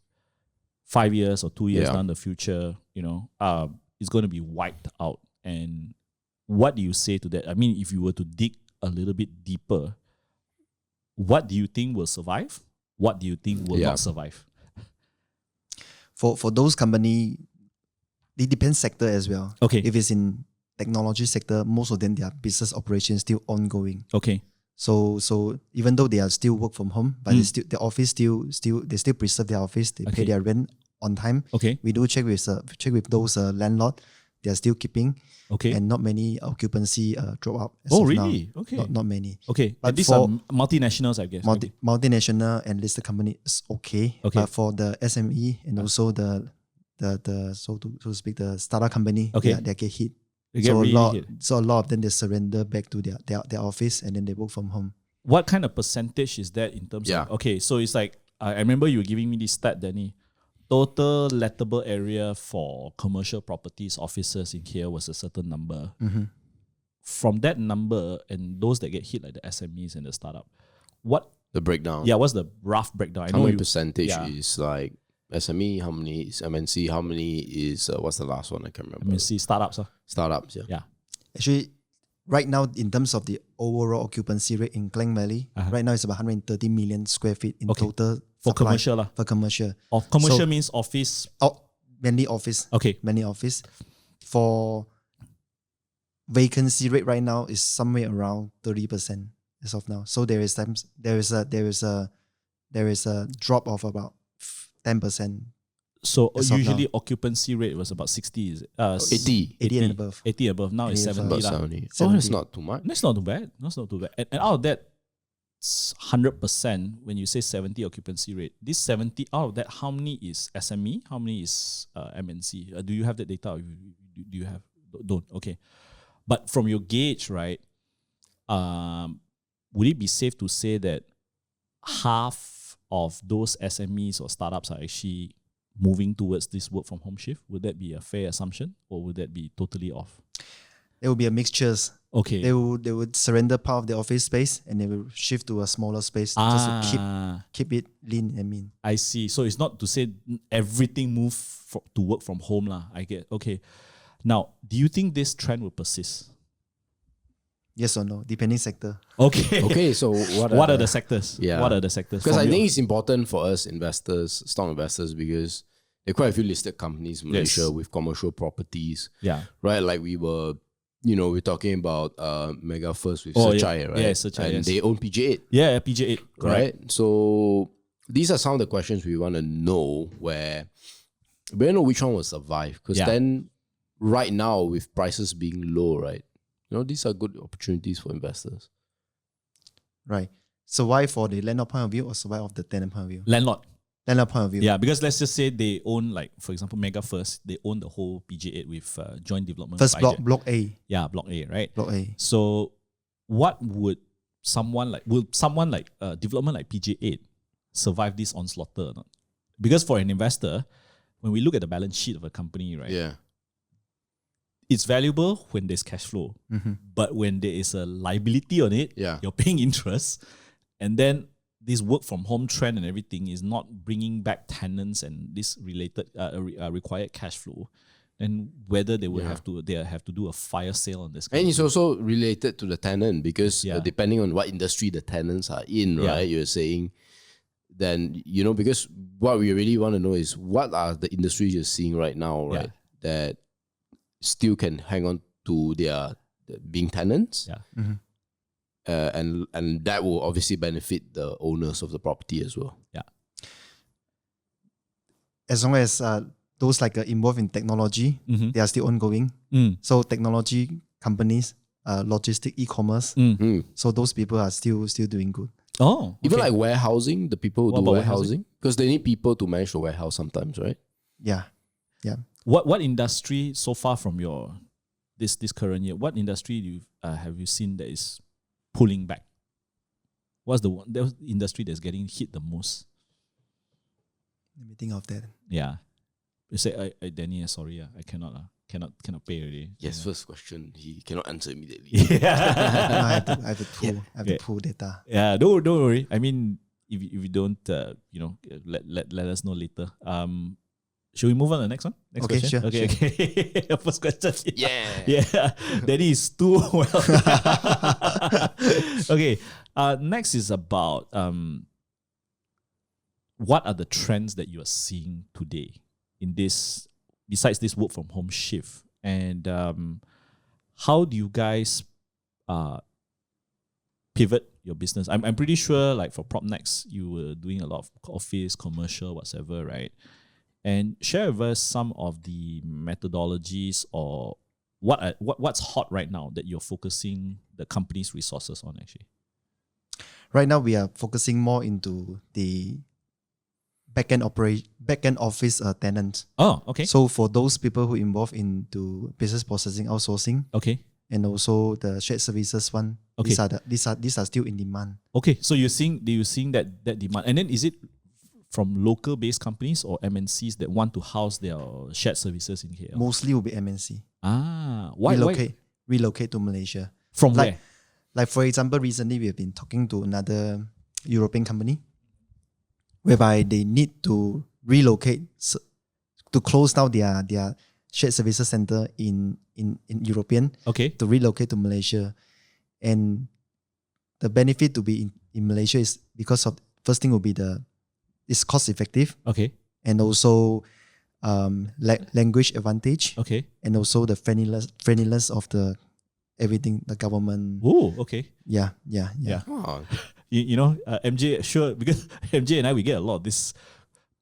S2: 5 years or 2 years down the future, is going to be wiped out. And what do you say to that? I mean, if you were to dig a little bit deeper, what do you think will survive? What do you think will not survive?
S1: For those company, it depends sector as well.
S2: Okay.
S1: If it's in technology sector, most of them, their business operations still ongoing.
S2: Okay.
S1: So even though they are still work from home, but the office they still preserve their office. They pay their rent on time.
S2: Okay.
S1: We do check with those landlord. They are still keeping.
S2: Okay.
S1: And not many occupancy drop out.
S2: Oh, really?
S1: Now.
S2: Okay.
S1: Not many.
S2: Okay.
S1: But
S2: and these are multinationals, I guess.
S1: Multinational and listed company is okay.
S2: Okay.
S1: But for the SME and also the so to speak, the startup company,
S2: okay,
S1: they get hit.
S2: They get really hit.
S1: So a lot of them, they surrender back to their office and then they work from home.
S2: What kind of percentage is that in terms of? Okay, so it's like, I remember you were giving me this stat, Danny. Total lettable area for commercial properties, offices in here was a certain number.
S1: Mm-hmm.
S2: From that number and those that get hit, like the SMEs and the startup, what
S3: the breakdown?
S2: Yeah, what's the rough breakdown?
S3: How many percentage is like SME? How many is MNC? How many is what's the last one? I can't remember.
S2: MNC startups.
S3: Startups,
S2: yeah.
S1: Actually, right now, in terms of the overall occupancy rate in Klang Valley, right now it's about 130 million square feet in total.
S2: For commercial.
S1: For commercial.
S2: Commercial means office?
S1: Mainly office.
S2: Okay.
S1: Mainly office. For vacancy rate right now is somewhere around 30% as of now. So there is a drop of about 10%.
S2: So usually occupancy rate was about 60, is it?
S3: 80
S1: and above.
S2: 80 above. Now it's 70.
S3: 70. Oh, that's not too much.
S2: That's not too bad. And out of that 100%, when you say 70 occupancy rate, this 70, out of that, how many is SME? How many is MNC? Do you have that data? Do you have? Don't. Okay. But from your gauge, right, would it be safe to say that half of those SMEs or startups are actually moving towards this work from home shift? Would that be a fair assumption, or would that be totally off?
S1: There will be a mixtures.
S2: Okay.
S1: They would surrender part of the office space and they will shift to a smaller space just to keep it lean and mean.
S2: I see. So it's not to say everything move to work from home lah. I get. Okay. Now, do you think this trend will persist?
S1: Yes or no, depending sector.
S2: Okay.
S3: Okay, so
S2: what are the sectors?
S3: Yeah.
S2: What are the sectors?
S3: Because I think it's important for us investors, stock investors, because there are quite a few listed companies in Malaysia with commercial properties.
S2: Yeah.
S3: Right? Like we're talking about Mega First with Sentral, right?
S2: Yeah, Sentral,
S3: and they own PJ8.
S2: Yeah, PJ8. Correct.
S3: Right? So these are some of the questions we want to know, where we don't know which one will survive. Because then right now, with prices being low, right? These are good opportunities for investors.
S1: Right. Survive for the landlord point of view or survive of the tenant point of view?
S2: Landlord
S1: point of view.
S2: Yeah, because let's just say they own, like, for example, Mega First, they own the whole PJ8 with joint development.
S1: First block A.
S2: Yeah, block A, right?
S1: Block A.
S2: So what would someone like development like PJ8 survive this onslaught or not? Because for an investor, when we look at the balance sheet of a company, right?
S3: Yeah.
S2: It's valuable when there's cash flow.
S1: Mm-hmm.
S2: But when there is a liability on it, you're paying interest, and then this work from home trend and everything is not bringing back tenants and this related required cash flow, then whether they will have to do a fire sale on this.
S3: And it's also related to the tenant, because depending on what industry the tenants are in, right? You're saying, then because what we really want to know is what are the industries you're seeing right now, right? That still can hang on to their being tenants. Yeah.
S1: Mm-hmm.
S3: And that will obviously benefit the owners of the property as well.
S2: Yeah.
S1: As long as those involved in technology, they are still ongoing. So technology companies, logistic, e-commerce. So those people are still doing good.
S2: Oh, okay.
S3: Even like warehousing, the people who do warehousing, because they need people to manage the warehouse sometimes, right?
S1: Yeah.
S2: What industry so far from your this current year? What industry have you seen that is pulling back? What's the industry that's getting hit the most?
S1: Let me think of that.
S2: Yeah. You say, Danny, sorry, I cannot pay already.
S3: Yes, first question, he cannot answer immediately.
S1: I have to pull data.
S2: Yeah, don't worry. I mean, if you don't, let us know later. Should we move on to the next one? Next
S1: Okay,
S2: question?
S1: sure.
S2: Okay. First question.
S3: Yeah.
S2: Danny is too well. Okay. Next is about what are the trends that you are seeing today in this, besides this work from home shift, and how do you guys pivot your business? I'm pretty sure, like for Propnex, you were doing a lot of office, commercial, whatever, right? And share with us some of the methodologies or what's hot right now that you're focusing the company's resources on actually.
S1: Right now, we are focusing more into the backend office tenants.
S2: Oh, okay.
S1: So for those people who involved into business processing outsourcing,
S2: Okay.
S1: and also the shared services one,
S2: Okay.
S1: these are still in demand.
S2: Okay, so you're seeing that demand, and then is it from local based companies or MNCs that want to house their shared services in KL?
S1: Mostly will be MNC.
S2: Why
S1: Relocate to Malaysia.
S2: From
S1: like,
S2: where?
S1: Like for example, recently we have been talking to another European company, whereby they need to relocate to close down their shared services center in European,
S2: Okay.
S1: to relocate to Malaysia. And the benefit to be in Malaysia is because of, first thing will be it's cost effective,
S2: Okay.
S1: and also language advantage,
S2: Okay.
S1: and also the friendliness of the everything, the government.
S2: Oh, okay.
S1: Yeah.
S3: Oh,
S2: MJ, sure, because MJ and I, we get a lot of this.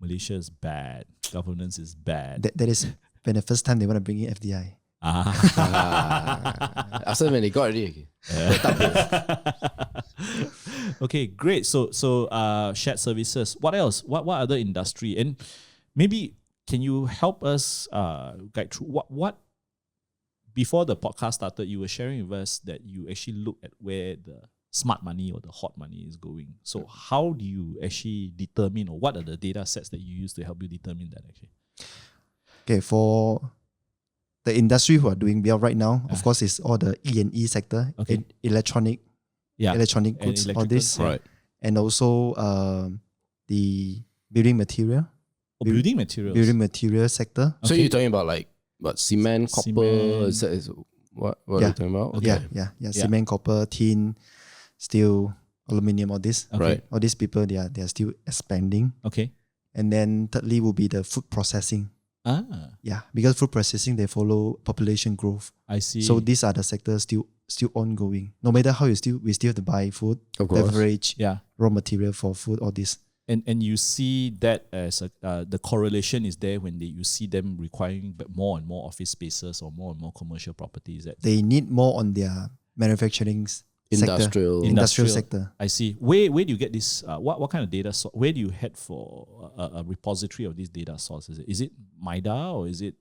S2: Malaysia is bad. Governance is bad.
S1: That is when the first time they want to bring in FDI.
S3: after when they got already.
S2: Okay, great. So shared services. What else? What other industry? And maybe can you help us guide through what before the podcast started, you were sharing with us that you actually look at where the smart money or the hot money is going. So how do you actually determine, or what are the data sets that you use to help you determine that actually?
S1: Okay, for the industry who are doing well right now, of course, is all the E&E sector,
S2: Okay.
S1: electronic goods, all this,
S3: Right.
S1: and also the building material
S2: Building materials.
S1: building material sector.
S3: So
S2: Okay.
S3: you're talking about like what, cement, copper?
S2: Cement.
S3: Is what are
S1: Yeah.
S3: you talking about?
S2: Okay.
S1: Yeah. Cement, copper, tin, steel, aluminium, all this.
S2: Okay.
S3: Right.
S1: All these people, they are still expanding.
S2: Okay.
S1: And then thirdly will be the food processing. Yeah, because food processing, they follow population growth.
S2: I see.
S1: So these are the sectors still ongoing. No matter how we still have to buy food,
S3: Of course.
S1: beverage,
S2: yeah.
S1: raw material for food, all this.
S2: And you see that as the correlation is there when you see them requiring more and more office spaces or more and more commercial properties.
S1: They need more on their manufacturing
S3: Industrial.
S1: industrial sector.
S2: I see. Where do you get this? What kind of data? Where do you head for a repository of these data sources? Is it MIDA, or is it?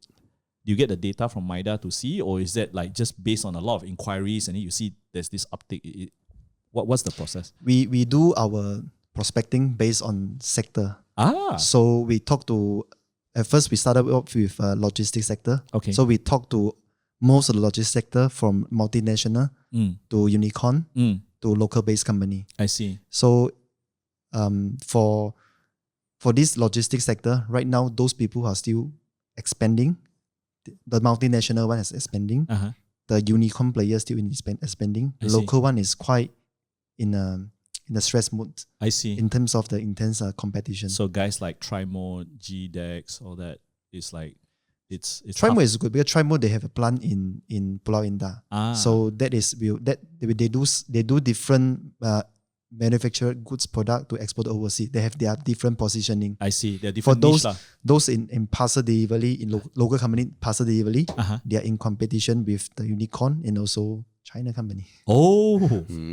S2: Do you get the data from MIDA to see, or is that like just based on a lot of inquiries and then you see there's this uptick? What's the process?
S1: We do our prospecting based on sector. So we talk to, at first we started off with logistics sector.
S2: Okay.
S1: So we talk to most of the logistics sector, from multinational to unicorn to local based company.
S2: I see.
S1: So for this logistics sector, right now those people are still expanding. The multinational one is expanding. The unicorn player still expanding. The local one is quite in a stress mood.
S2: I see.
S1: In terms of the intense competition.
S2: So guys like Trimo, GDEX, all that is like it's
S1: Trimo is good because Trimo, they have a plant in Pulau Indah. So that is they do different manufactured goods product to export overseas. They have their different positioning.
S2: I see. They're
S1: For
S2: different
S1: those in parcel delivery, in local company parcel delivery,
S2: Uh-huh.
S1: they are in competition with the unicorn and also China company.
S2: Oh,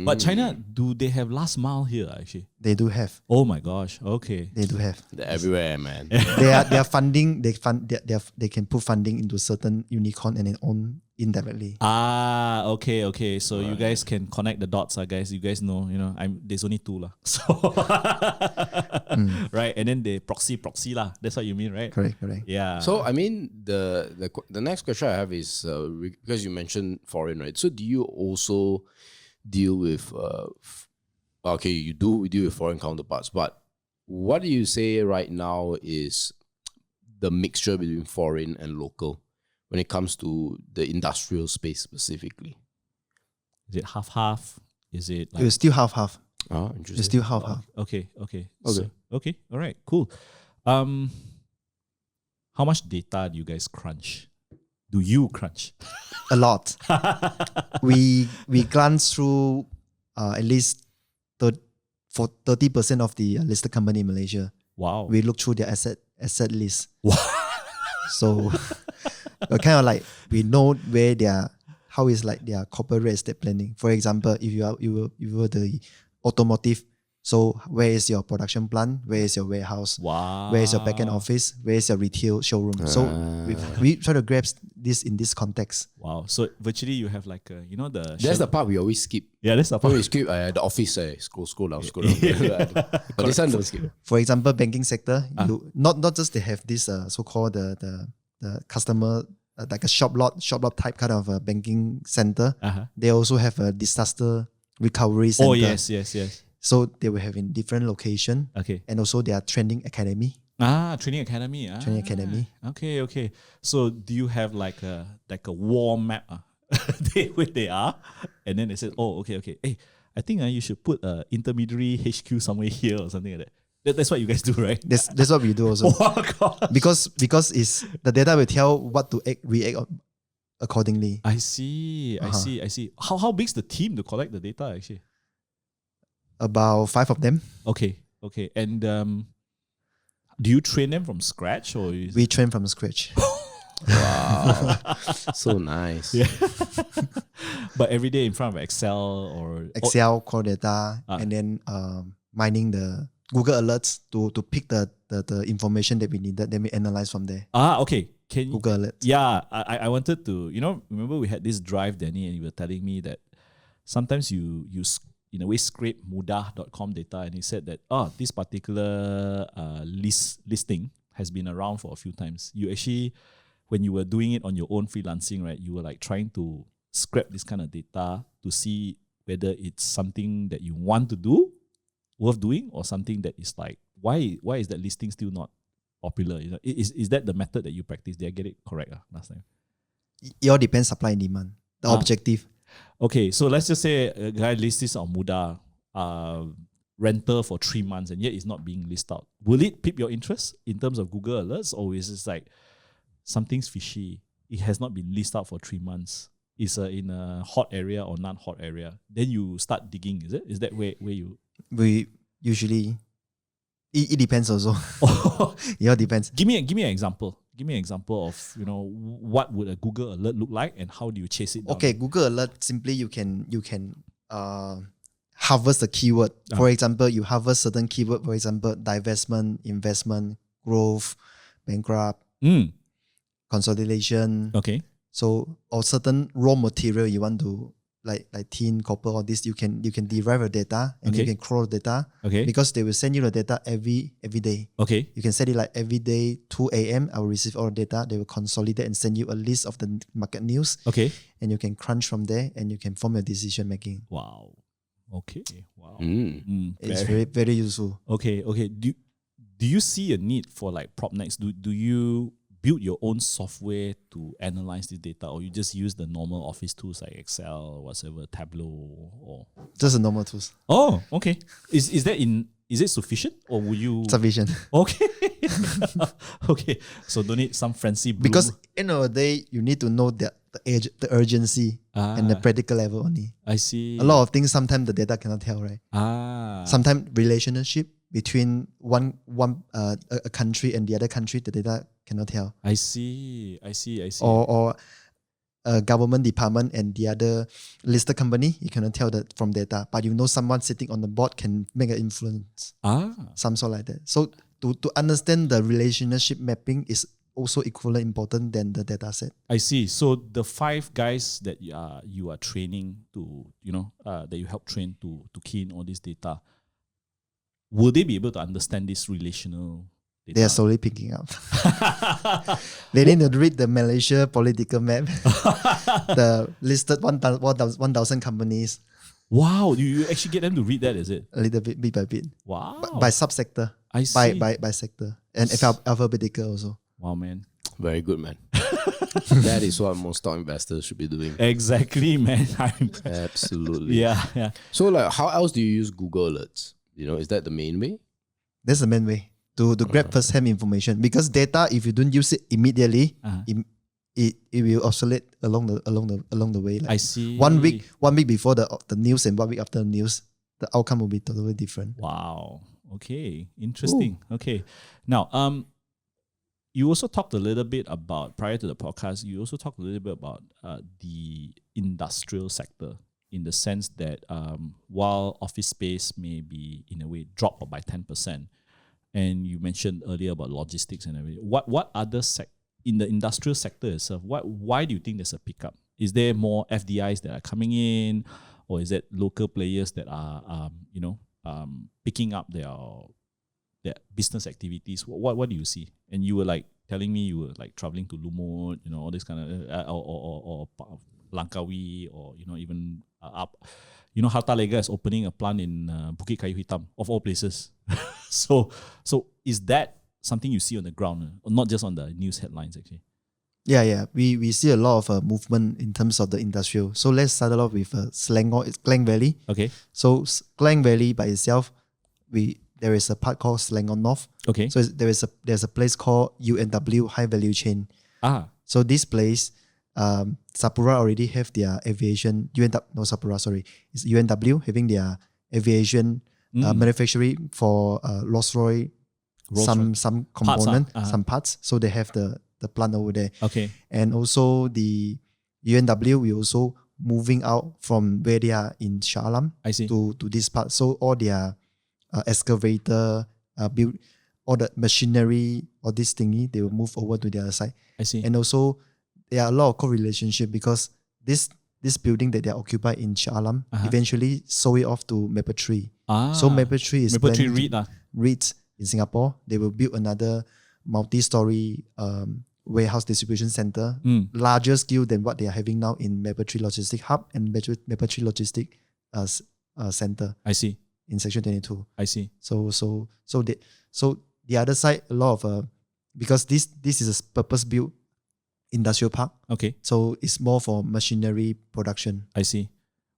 S2: but China, do they have last mile here actually?
S1: They do have.
S2: Oh my gosh. Okay.
S1: They do have.
S3: They're everywhere, man.
S1: They are funding. They can put funding into certain unicorn and then own indirectly.
S2: Okay. So you guys can connect the dots, guys. You guys know, there's only two lah. So right, and then they proxy lah. That's what you mean, right?
S1: Correct.
S2: Yeah.
S3: So I mean, the next question I have is because you mentioned foreign, right? So do you also deal with okay, you deal with foreign counterparts, but what do you say right now is the mixture between foreign and local when it comes to the industrial space specifically?
S2: Is it half? Is it like...
S1: It's still half.
S3: Oh, interesting.
S1: It's still half.
S2: Okay. So, okay. All right. Cool. How much data do you guys crunch? Do you crunch?
S1: A lot. we glance through at least 30% of the listed company in Malaysia.
S2: Wow.
S1: We look through their asset list.
S2: Wow.
S1: So we're kind of like, we know where how is like their corporate real estate planning. For example, if you were the automotive, so where is your production plant? Where is your warehouse?
S2: Wow.
S1: Where is your back-end office? Where is your retail showroom? So we try to grasp this in this context.
S2: Wow. So virtually you have like a,
S3: That's the part we always skip.
S2: Yeah, that's the part.
S3: We skip the office, scroll down. But this one don't skip.
S1: For example, banking sector, not just they have this so-called the customer like a shop lot type kind of a banking center. They also have a disaster recovery center.
S2: Oh yes.
S1: So they will have in different location.
S2: Okay.
S1: And also their training academy.
S2: Training academy.
S1: Training academy.
S2: Okay. So do you have like a war map where they are? And then they said, oh, okay. Hey, I think you should put intermediary HQ somewhere here or something like that. That's what you guys do, right?
S1: That's what we do also.
S2: Oh gosh.
S1: Because it's the data will tell what to react accordingly.
S2: I see. How big's the team to collect the data actually?
S1: About 5 of them.
S2: Okay. And do you train them from scratch or
S1: we train from scratch?
S3: Wow. So nice.
S2: Yeah. But every day in front of Excel
S1: core data and then mining the Google alerts to pick the information that we needed, then we analyze from there.
S2: Okay. Can you,
S1: Google alerts.
S2: Yeah, I wanted to, remember we had this drive, Danny, and you were telling me that sometimes you in a way scrape mudah.com data, and he said that this particular listing has been around for a few times. You actually, when you were doing it on your own freelancing, right, you were like trying to scrape this kind of data to see whether it's something that you want to do, worth doing, or something that is like, why is that listing still not popular? Is that the method that you practice? Did I get it correct last time?
S1: It all depends supply and demand. The objective.
S2: Okay, so let's just say a guy lists this on Mudah, rental for 3 months, and yet it's not being listed out. Will it pique your interest in terms of Google alerts, or is it like something's fishy? It has not been listed out for 3 months. It's in a hot area or non-hot area. Then you start digging, is it? Is that where you...
S1: We usually... It depends also. It all depends.
S2: Give me an example. Give me an example of what would a Google alert look like and how do you chase it down?
S1: Okay, Google alert, simply you can harvest the keyword. For example, you harvest certain keyword. For example, divestment, investment, growth, bankrupt, consolidation.
S2: Okay.
S1: So or certain raw material you want to like tin, copper, all this, you can derive the data and you can crawl the data.
S2: Okay.
S1: Because they will send you the data every day.
S2: Okay.
S1: You can set it like every day, 2 a.m. I will receive all the data. They will consolidate and send you a list of the market news. Okay. And you can crunch from there and you can form your decision making.
S2: Wow. Okay. Wow.
S1: It's very, very useful.
S2: Okay. Do you see a need for like Propnex? Do you build your own software to analyze this data, or you just use the normal office tools like Excel or whatever, Tableau or
S1: just the normal tools?
S2: Oh, okay. Is it sufficient, or will you
S1: sufficient?
S2: Okay. Okay. So don't need some fancy Bloom.
S1: Because end of the day you need to know the urgency and the practical level only.
S2: I see.
S1: A lot of things sometimes the data cannot tell, right? Sometimes relationship between a country and the other country, the data cannot tell.
S2: I see.
S1: Or a government department and the other listed company, you cannot tell that from data. But you know someone sitting on the board can make an influence. Some sort like that. So to understand the relationship mapping is also equally important than the data set.
S2: I see. So the 5 guys that you are training to, that you help train to key in all this data, will they be able to understand this relational data?
S1: They are slowly picking up. They need to read the Malaysia political map, the listed 1,000 companies.
S2: Wow, you actually get them to read that, is it?
S1: A little bit by bit.
S2: Wow.
S1: By subsector.
S2: I see.
S1: By sector. And alphabetical also.
S2: Wow, man.
S3: Very good, man. That is what most stock investors should be doing.
S2: Exactly, man.
S3: Absolutely.
S2: Yeah.
S3: So like, how else do you use Google Alerts? Is that the main way?
S1: That's the main way to grab first-hand information. Because data, if you don't use it immediately, it will oscillate along the way. Like
S2: I see.
S1: 1 week before the news and 1 week after the news, the outcome will be totally different.
S2: Wow. Okay. Interesting. Ooh. Okay. Now, you also talked a little bit about, prior to the podcast, you also talked a little bit about the industrial sector, in the sense that while office space may be, in a way, dropped by 10%, and you mentioned earlier about logistics and everything, what other in the industrial sector itself, why do you think there's a pickup? Is there more FDIs that are coming in, or is it local players that are, picking up their business activities? What do you see? And you were like telling me you were like traveling to Lumut, all this kind of or Langkawi, or even up. Harta Lega is opening a plant in Bukit Kayu Hitam, of all places. So is that something you see on the ground, or not just on the news headlines actually?
S1: Yeah. We see a lot of movement in terms of the industrial. So let's start off with Selangor. It's Klang Valley.
S2: Okay.
S1: So Klang Valley by itself, there is a part called Selangor North. Okay. So there's a place called UNW High Value Chain. So this place, Sapura already have their aviation. It's UNW having their aviation manufacturing for Rolls-Royce. Some component, some parts. So they have the plant over there.
S2: Okay.
S1: And also the UNW will also moving out from where they are in Shah Alam to this part. So all their excavator, build all the machinery, all this thingy, they will move over to the other side.
S2: I see.
S1: And also there are a lot of co-relationship, because this building that they are occupied in Shah Alam eventually sold it off to Mapletree. So Mapletree is REIT in Singapore. They will build another multi-story warehouse distribution center, larger scale than what they are having now in Mapletree Logistic Hub and Mapletree Logistic Center.
S2: I see.
S1: In Section 22.
S2: I see.
S1: So the other side, a lot of because this is a purpose-built industrial park.
S2: Okay.
S1: So it's more for machinery production.
S2: I see.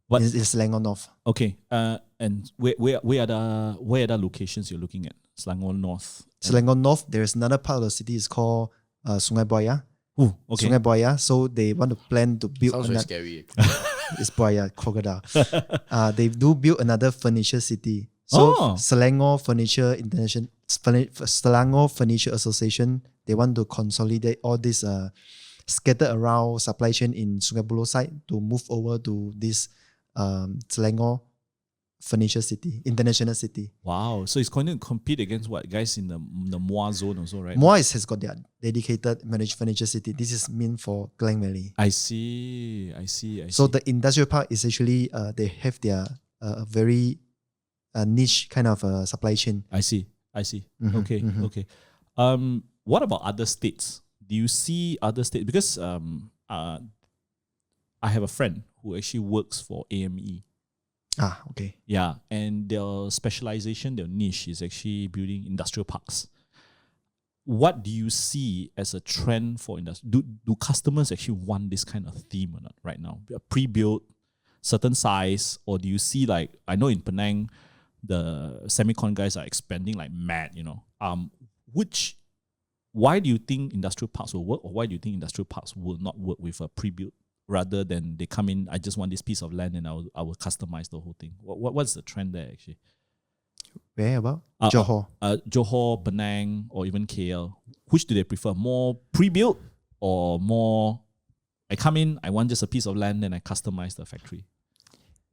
S1: But it's Selangor North.
S2: Okay. And where are the locations you're looking at? Selangor North.
S1: Selangor North, there's another part of the city is called Sungai Buaya.
S2: Oh, okay.
S1: Sungai Buaya. So they want to plan to build.
S3: Sounds very scary.
S1: It's Buaya, crocodile. They do build another furniture city. So Selangor Furniture International, Selangor Furniture Association, they want to consolidate all this scattered around supply chain in Sungai Buloh side to move over to this Selangor Furniture City, International City.
S2: Wow. So it's going to compete against what? Guys in the Muar zone also, right?
S1: Muar has got their dedicated managed furniture city. This is meant for Klang Valley.
S2: I see.
S1: So the industrial park is actually, they have their very niche kind of supply chain.
S2: I see.
S1: Mm-hmm,
S2: Okay.
S1: mm-hmm.
S2: Okay. What about other states? Do you see other states? Because I have a friend who actually works for AME.
S1: Okay.
S2: Yeah, and their specialization, their niche is actually building industrial parks. What do you see as a trend for industry? Do customers actually want this kind of theme or not right now? Pre-built, certain size, or do you see, like, I know in Penang, the semicon guys are expanding like mad, why do you think industrial parks will work, or why do you think industrial parks will not work with a pre-built, rather than they come in, I just want this piece of land and I will customize the whole thing? What's the trend there actually?
S1: Where about? Johor.
S2: Johor, Penang, or even KL. Which do they prefer? More pre-built or more I come in, I want just a piece of land, then I customize the factory.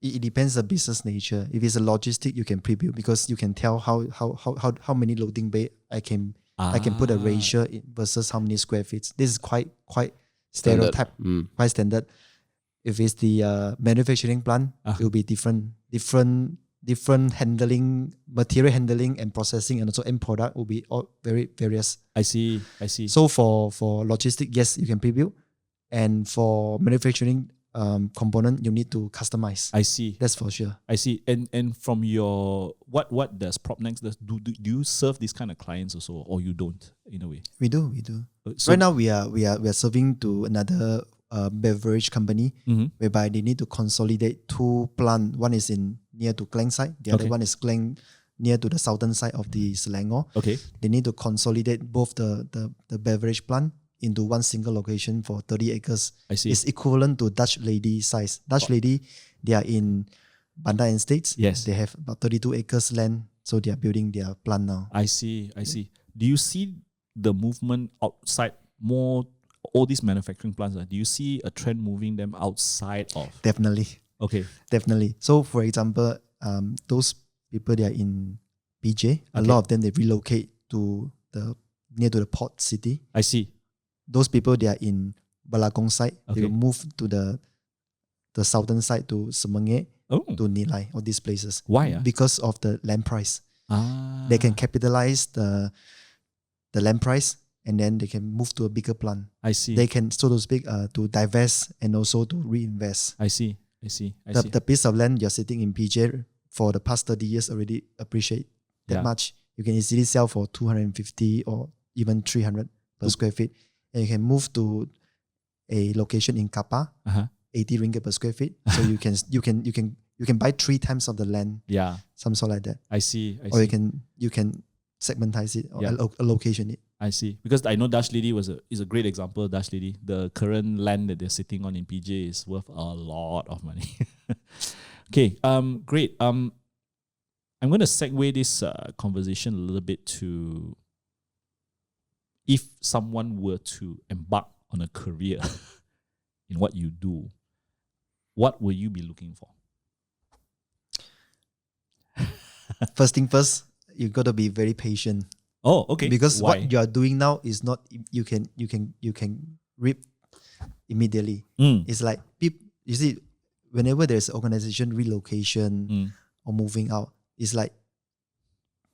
S1: It depends on the business nature. If it's a logistic, you can pre-build because you can tell how many loading bay I can put a ratio in versus how many square feet. This is quite stereotype, quite standard. If it's the manufacturing plant, it will be different handling, material handling and processing, and also end product will be all very various.
S2: I see.
S1: So for logistic, yes, you can pre-build, and for manufacturing component, you need to customize.
S2: I see.
S1: That's for sure.
S2: I see. And from your what does Propnex does? Do you serve these kind of clients also, or you don't in a way?
S1: We do.
S2: So
S1: right now we are serving to another beverage company whereby they need to consolidate two plants. One is near to Klang side. The other one is Klang near to the southern side of the Selangor.
S2: Okay.
S1: They need to consolidate both the beverage plant into one single location for 30 acres.
S2: I see.
S1: It's equivalent to Dutch Lady size. Dutch Lady, they are in Banda Estates.
S2: Yes.
S1: They have about 32 acres land. So they are building their plant now.
S2: I see. Do you see the movement outside more, all these manufacturing plants? Do you see a trend moving them outside of?
S1: Definitely.
S2: Okay.
S1: Definitely. So for example, those people, they are in PJ. A lot of them, they relocate to near to the port city.
S2: I see.
S1: Those people, they are in Balakong side.
S2: Okay.
S1: They will move to the southern side to Semenge, to Nilai, all these places.
S2: Why?
S1: Because of the land price. They can capitalize the land price, and then they can move to a bigger plant.
S2: I see.
S1: They can, so to speak, to divest and also to reinvest.
S2: I see.
S1: The piece of land you're sitting in PJ for the past 30 years already appreciate that much. You can easily sell for 250 or even 300 per square feet. And you can move to a location in Kappa, 80 ringgit per square feet. So you can buy 3 times of the land.
S2: Yeah.
S1: Some sort like that.
S2: I see.
S1: Or you can segmentize it or allocation it.
S2: I see. Because I know Dutch Lady is a great example. Dutch Lady, the current land that they're sitting on in PJ is worth a lot of money. Okay, great. I'm going to segue this conversation a little bit to if someone were to embark on a career in what you do, what will you be looking for?
S1: First thing first, you got to be very patient.
S2: Oh, okay.
S1: Because
S2: why?
S1: what you are doing now is not you can reap immediately. It's like you see, whenever there's organization relocation or moving out, it's like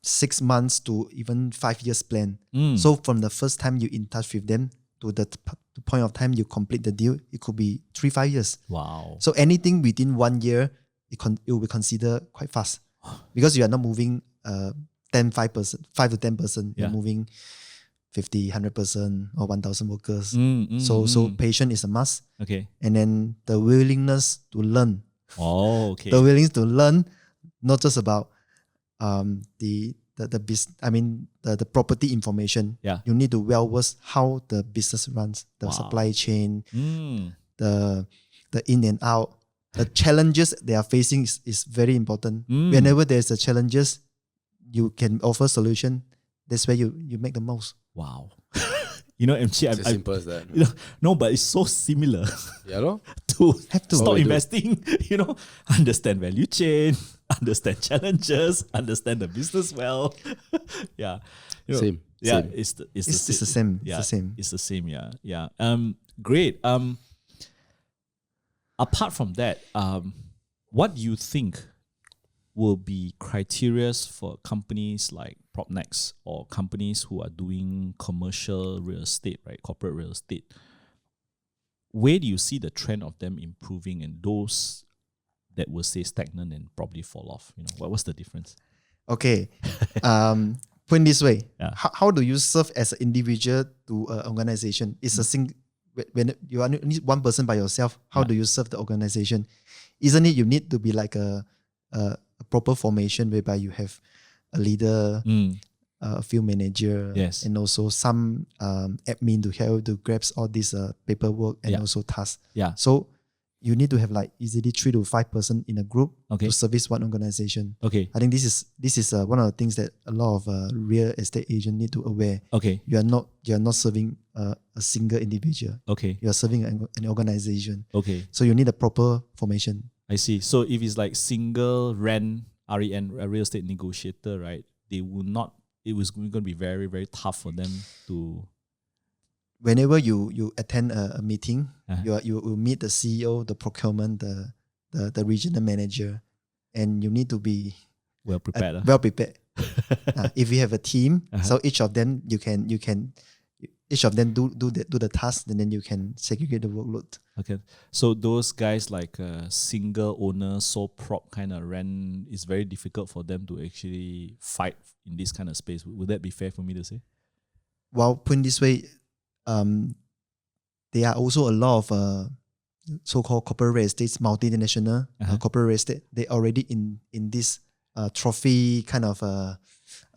S1: 6 months to even 5 years plan. So from the first time you in touch with them to the point of time you complete the deal, it could be 3-5 years.
S2: Wow.
S1: So anything within 1 year, it will be considered quite fast because you are not moving 5 to 10%. You're moving 50, 100% or 1,000 workers. So patience is a must.
S2: Okay.
S1: And then the willingness to learn.
S2: Oh, okay.
S1: The willingness to learn, not just about the property information.
S2: Yeah.
S1: You need to well versed how the business runs, the supply chain, the in and out. The challenges they are facing is very important. Whenever there's a challenges, you can offer solution. That's where you make the most.
S2: Wow. You know, MC,
S3: It's as simple as that.
S2: You know, no, but it's so similar
S3: to
S2: stop investing, you know, understand value chain, understand challenges, understand the business well. Yeah. You know,
S3: Same.
S2: Yeah,
S3: Same.
S1: It's the same.
S2: Yeah,
S1: it's the same.
S2: It's the same, yeah. Great. Apart from that, what do you think will be criteria for companies like Propnex or companies who are doing commercial real estate, right? Corporate real estate. Where do you see the trend of them improving and those that will stay stagnant and probably fall off? You know, what's the difference?
S1: Okay. Put it this way.
S2: Yeah.
S1: How do you serve as an individual to an organization? It's a when you are only one person by yourself, how do you serve the organization? Isn't it you need to be like a proper formation whereby you have a leader, a field manager, and also some admin to help to grasp all this paperwork and also tasks.
S2: Yeah.
S1: So you need to have like easily 3 to 5 person in a group
S2: Okay.
S1: to service one organization.
S2: Okay.
S1: I think this is one of the things that a lot of real estate agent need to aware.
S2: Okay.
S1: You are not serving a single individual.
S2: Okay.
S1: You are serving an organization.
S2: Okay.
S1: So you need a proper formation.
S2: I see. So if it's like single REN, REN, a real estate negotiator, right? They will not. It was going to be very, very tough for them to.
S1: Whenever you attend a meeting,
S2: Uh-huh.
S1: you will meet the CEO, the procurement, the regional manager, and you need to be
S2: well prepared.
S1: well prepared. If you have a team,
S2: Uh-huh.
S1: so each of them each of them do the task, and then you can segregate the workload.
S2: Okay. So those guys like single owner, sole prop kind of rent, it's very difficult for them to actually fight in this kind of space. Would that be fair for me to say?
S1: Well, put it this way, there are also a lot of so-called corporate real estates, multinational corporate real estate. They already in this trophy kind of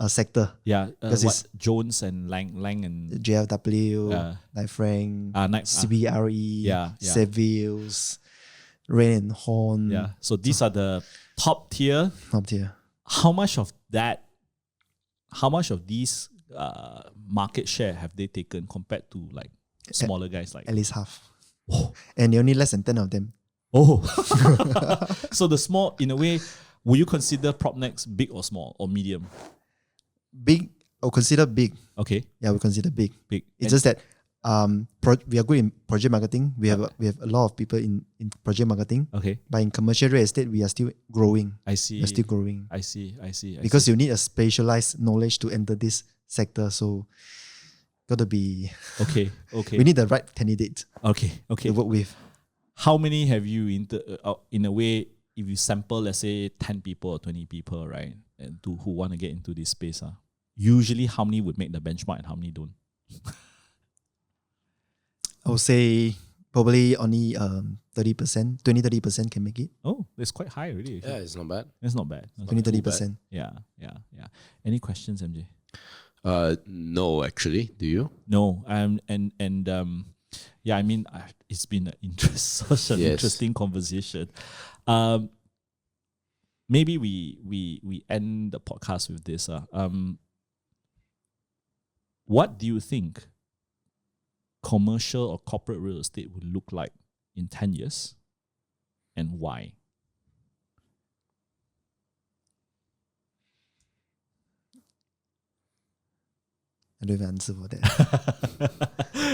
S1: sector.
S2: Yeah,
S1: Because
S2: what Jones and Lang and
S1: JFW, Knight Frank, CBRE,
S2: yeah.
S1: Seville's, Rain and Horn.
S2: Yeah. So these are the top tier.
S1: Top tier.
S2: How much of these market share have they taken compared to like smaller guys like?
S1: At least half.
S2: Oh.
S1: And only less than 10 of them.
S2: Oh. So the small, in a way, would you consider Propnex big or small or medium?
S1: Big, or consider big.
S2: Okay.
S1: Yeah, we consider big.
S2: Big.
S1: It's just that we are good in project marketing. We have a lot of people in project marketing.
S2: Okay.
S1: But in commercial real estate, we are still growing.
S2: I see.
S1: We're still growing.
S2: I see.
S1: Because you need a specialized knowledge to enter this sector. So gotta be
S2: okay.
S1: We need the right candidate
S2: Okay.
S1: to work with.
S2: How many have you in a way, if you sample, let's say 10 people or 20 people, right, and who want to get into this space, usually how many would make the benchmark and how many don't?
S1: I would say probably only 30%, 20-30% can make it.
S2: Oh, that's quite high already.
S3: Yeah, it's not bad.
S2: That's not bad.
S1: 20-30%.
S2: Yeah. Any questions, MJ?
S3: No, actually. Do you?
S2: No. Yeah, I mean, it's been such an interesting conversation. Maybe we end the podcast with this. What do you think commercial or corporate real estate would look like in 10 years, and why?
S1: I don't have an answer for that.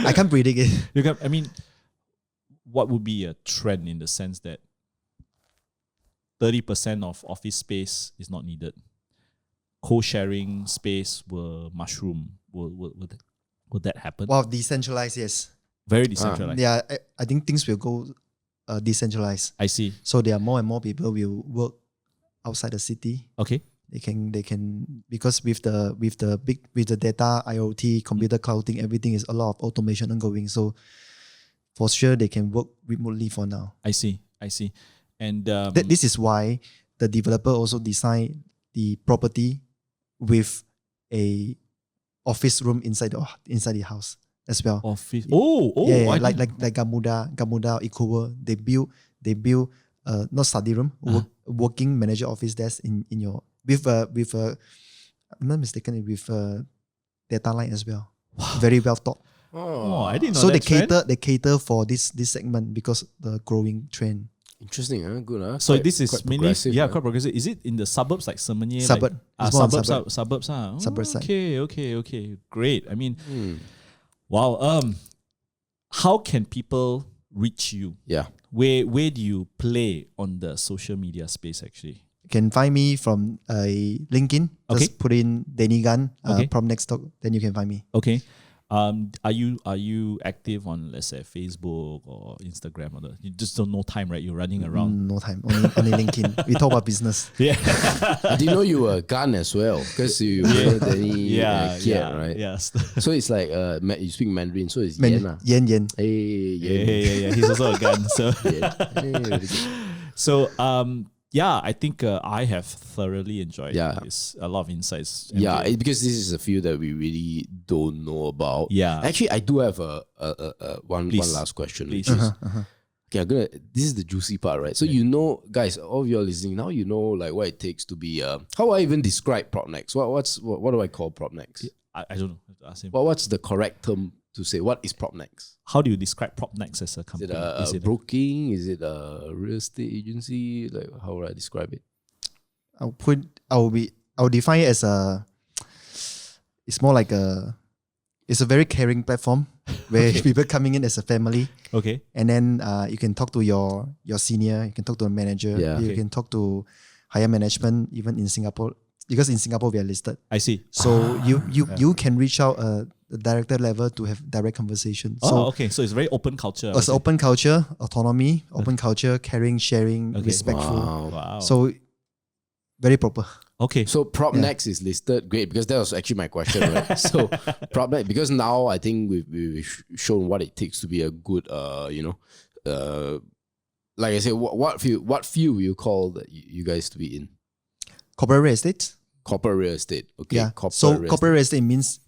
S1: I can't predict it.
S2: I mean, what would be a trend in the sense that 30% of office space is not needed? Co-sharing space will mushroom. Will that happen?
S1: Well, decentralized, yes.
S2: Very decentralized.
S1: Yeah, I think things will go decentralized.
S2: I see.
S1: So there are more and more people will work outside the city.
S2: Okay.
S1: They can because with the data, IoT, computer clouding, everything is a lot of automation ongoing. So for sure they can work remotely for now.
S2: I see. And
S1: this is why the developer also design the property with a office room inside the house as well.
S2: Office.
S1: Yeah, like Gamuda, Ecoworld, they build not study room, working manager office desk in your with I'm not mistaken, with data line as well. Wow. Very well thought.
S2: Oh, I didn't know
S1: so
S2: that.
S1: they cater for this segment because the growing trend.
S3: Interesting, huh? Good, huh?
S2: So
S3: quite,
S2: this is mainly
S3: quite
S2: progressive. Is it in the suburbs like Semenye?
S1: Suburb.
S2: Suburbs.
S1: Suburb side.
S2: Okay. Great. I mean, wow. How can people reach you?
S3: Yeah.
S2: Where do you play on the social media space actually?
S1: You can find me from LinkedIn. Just put in Danny Gan, Propnex talk, then you can find me.
S2: Okay. Are you active on, let's say, Facebook or Instagram or you just don't know time, right? You're running around.
S1: No time. Only LinkedIn. We talk about business.
S2: Yeah.
S3: I didn't know you were Gan as well because you were Danny right?
S2: Yes.
S3: So it's like you speak Mandarin, so it's Yen.
S1: Yen.
S3: Hey,
S2: Yeah. He's also a Gan. So so yeah, I think I have thoroughly enjoyed this. A lot of insights.
S3: Yeah, because this is a field that we really don't know about.
S2: Yeah.
S3: Actually, I do have one last question.
S2: Please.
S3: Okay, this is the juicy part, right? So you know, guys, all of you are listening now. You know, like what it takes to be. How do I even describe Propnex? What do I call Propnex?
S2: I don't know. I have to ask him.
S3: Well, what's the correct term to say? What is Propnex?
S2: How do you describe Propnex as a company?
S3: Is it broking? Is it a real estate agency? Like, how would I describe it?
S1: I'll define it as it's more like it's a very caring platform where people coming in as a family.
S2: Okay.
S1: And then you can talk to your senior, you can talk to a manager, you can talk to higher management, even in Singapore. Because in Singapore we are listed.
S2: I see.
S1: So you can reach out the director level to have direct conversation. So
S2: okay. So it's very open culture.
S1: It's open culture, autonomy, open culture, caring, sharing, respectful.
S2: Wow.
S1: So very proper.
S2: Okay.
S3: So Propnex is listed. Great, because that was actually my question, right? So Propnex, because now I think we've shown what it takes to be a good, like I said, what field will you call that you guys to be in?
S1: Corporate real estate.
S3: Corporate real estate. Okay.
S1: Yeah. Corporate real estate means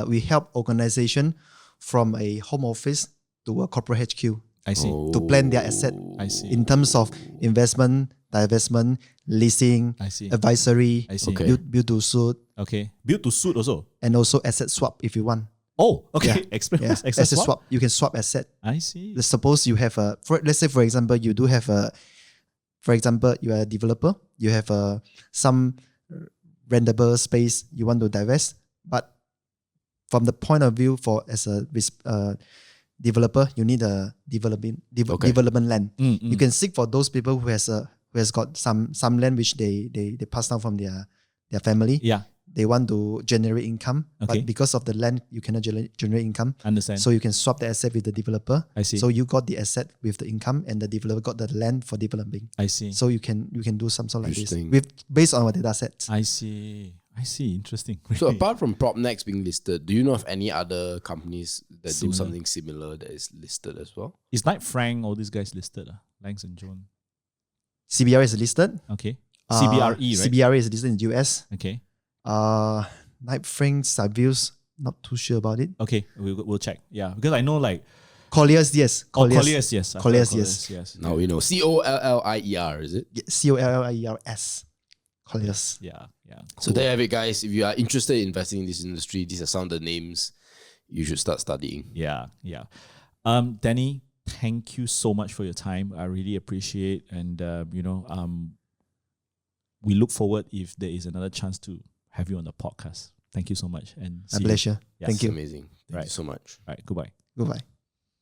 S1: we help organization from a home office to a corporate HQ.
S2: I see.
S1: To plan their asset.
S2: I see.
S1: In terms of investment, divestment, leasing,
S2: I see.
S1: Advisory,
S2: I see.
S3: Okay.
S1: build to suit,
S2: Okay. Build to suit also.
S1: and also asset swap if you want.
S2: Oh, okay.
S1: Yeah.
S2: Explain.
S1: Yeah.
S2: Asset swap.
S1: You can swap asset.
S2: I see.
S1: Suppose you have let's say for example, you do have for example, you are a developer, you have some rentable space you want to divest, but from the point of view as a developer, you need a development land. You can seek for those people who has got some land which they pass down from their family.
S2: Yeah.
S1: They want to generate income,
S2: Okay.
S1: but because of the land, you cannot generate income.
S2: Understand.
S1: So you can swap the asset with the developer.
S2: I see.
S1: So you got the asset with the income, and the developer got the land for developing.
S2: I see.
S1: So you can do something like this
S3: Interesting.
S1: based on our data sets.
S2: I see. Interesting.
S3: So apart from Propnex being listed, do you know of any other companies that do something similar that is listed as well?
S2: Is Knight Frank, all these guys listed? Langs and Jones.
S1: CBRE is listed.
S2: Okay. CBRE, right?
S1: CBRE is listed in the US.
S2: Okay.
S1: Knight Frank, Savills, not too sure about it.
S2: Okay. We'll check. Yeah. Because I know like
S1: Colliers, yes.
S2: Colliers, yes.
S1: Colliers, yes.
S2: Yes.
S3: Now we know COLLIER, is it?
S1: COLLIERS. Colliers.
S2: Yeah.
S3: So there you have it, guys. If you are interested in investing in this industry, these are some of the names you should start studying.
S2: Yeah. Danny, thank you so much for your time. I really appreciate, and we look forward if there is another chance to have you on the podcast. Thank you so much, and
S1: My pleasure.
S2: Yes.
S1: Thank you.
S3: Amazing. Thank you so much.
S2: All right. Goodbye.
S1: Goodbye.